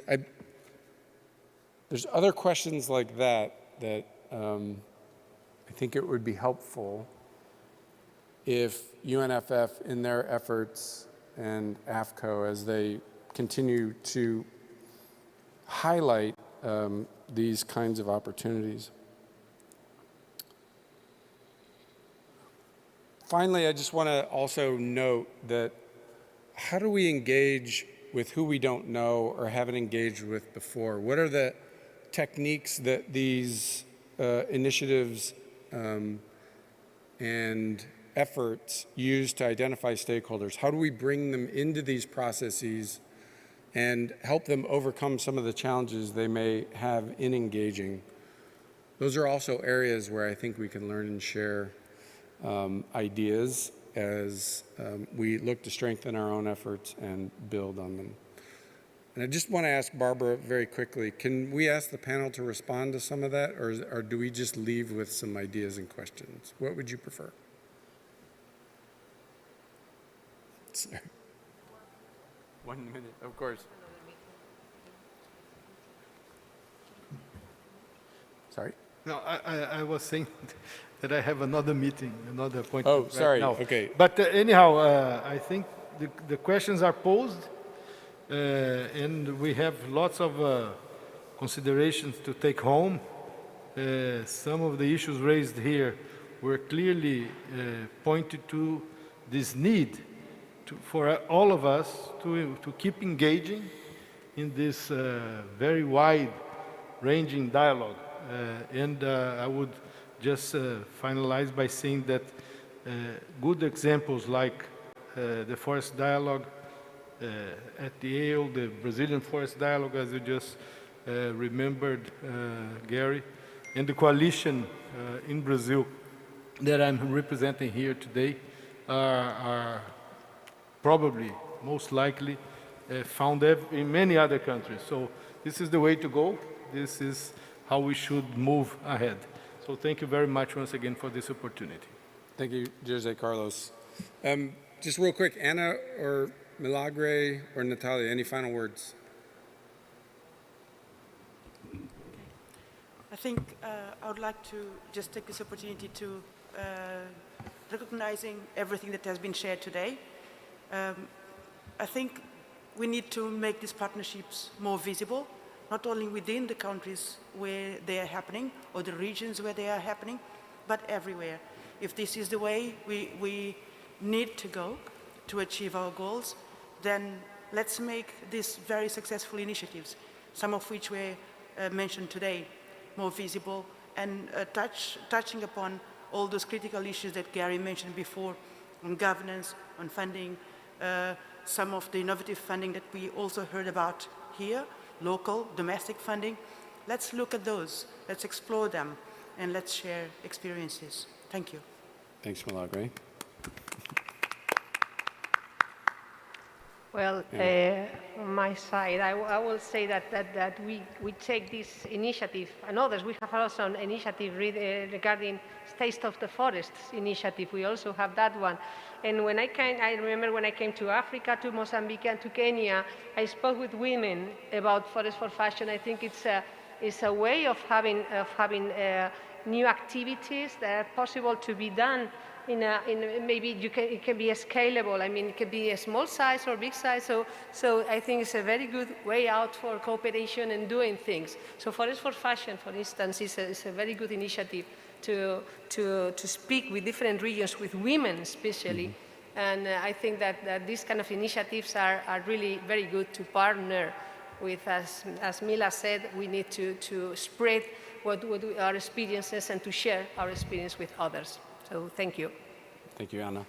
other questions like that I think it would be helpful if UNFF in their efforts and AFCO as they continue to highlight these kinds of opportunities. Finally, I just want to also note that how do we engage with who we don't know or haven't engaged with before? What are the techniques that these initiatives and efforts use to identify stakeholders? How do we bring them into these processes and help them overcome some of the challenges they may have in engaging? Those are also areas where I think we can learn and share ideas as we look to strengthen our own efforts and build on them. And I just want to ask Barbara very quickly, can we ask the panel to respond to some of that, or do we just leave with some ideas and questions? What would you prefer? Sorry. 1 minute, of course. Sorry? No, I was saying that I have another meeting, another appointment. Oh, sorry, right now. okay. But anyhow, I think the questions are posed, and we have lots of considerations to take home. Some of the issues raised here were clearly pointed to this need for all of us to keep engaging in this very wide-ranging dialogue. And I would just finalize by saying that good examples like the Forest Dialogue at the AO, the Brazilian Forest Dialogue, as you just remembered, Gary, and the coalition in Brazil that I'm representing here today are probably, most likely, found in many other countries. So this is the way to go. This is how we should move ahead. So thank you very much once again for this opportunity. Thank you, Jose Carlos. Just real quick, Anna or Milagre or Natalia, any final words? I think I would like to just take this opportunity to recognizing everything that has been shared today. I think we need to make these partnerships more visible, not only within the countries where they are happening or the regions where they are happening, but everywhere. If this is the way we need to go to achieve our goals, then let's make these very successful initiatives, some of which were mentioned today, more visible and touching upon all those critical issues that Gary mentioned before on governance, on funding, some of the innovative funding that we also heard about here, local, domestic funding. Let's look at those, let's explore them, and let's share experiences. Thank you. Thanks, Milagre. Well, on my side, I will say that we take this initiative and others. We have also an initiative regarding Taste of the Forests initiative. We also have that one. And when I remember when I came to Africa, to Mozambique, and to Kenya, I spoke with women about Forest for Fashion. I think it's a way of having new activities that are possible to be done maybe it can be scalable. I mean, it can be a small size or big size. So I think it's a very good way out for cooperation and doing things. So Forest for Fashion, for instance, is a very good initiative to speak with different regions, with women especially. Mm-hmm. And I think that these kind of initiatives are really very good to partner with. As Mila said, we need to spread what our experiences and to share our experience with others. So thank you. Thank you, Anna.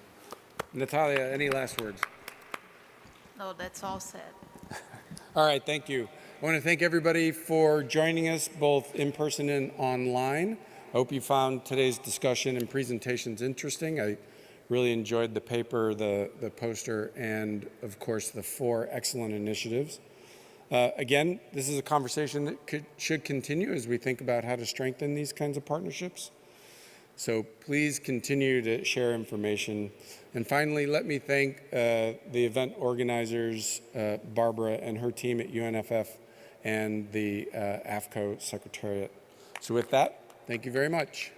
Natalia, any last words? No, that's all said. All right, thank you. I want to thank everybody for joining us both in person and online. I hope you found today's discussion and presentations interesting. I really enjoyed the paper, the poster, and of course the 4 excellent initiatives. Again, this is a conversation that should continue as we think about how to strengthen these kinds of partnerships. So please continue to share information. And finally, let me thank the event organizers, Barbara and her team at UNSPF and the AFCO Secretariat. So with that, thank you very much.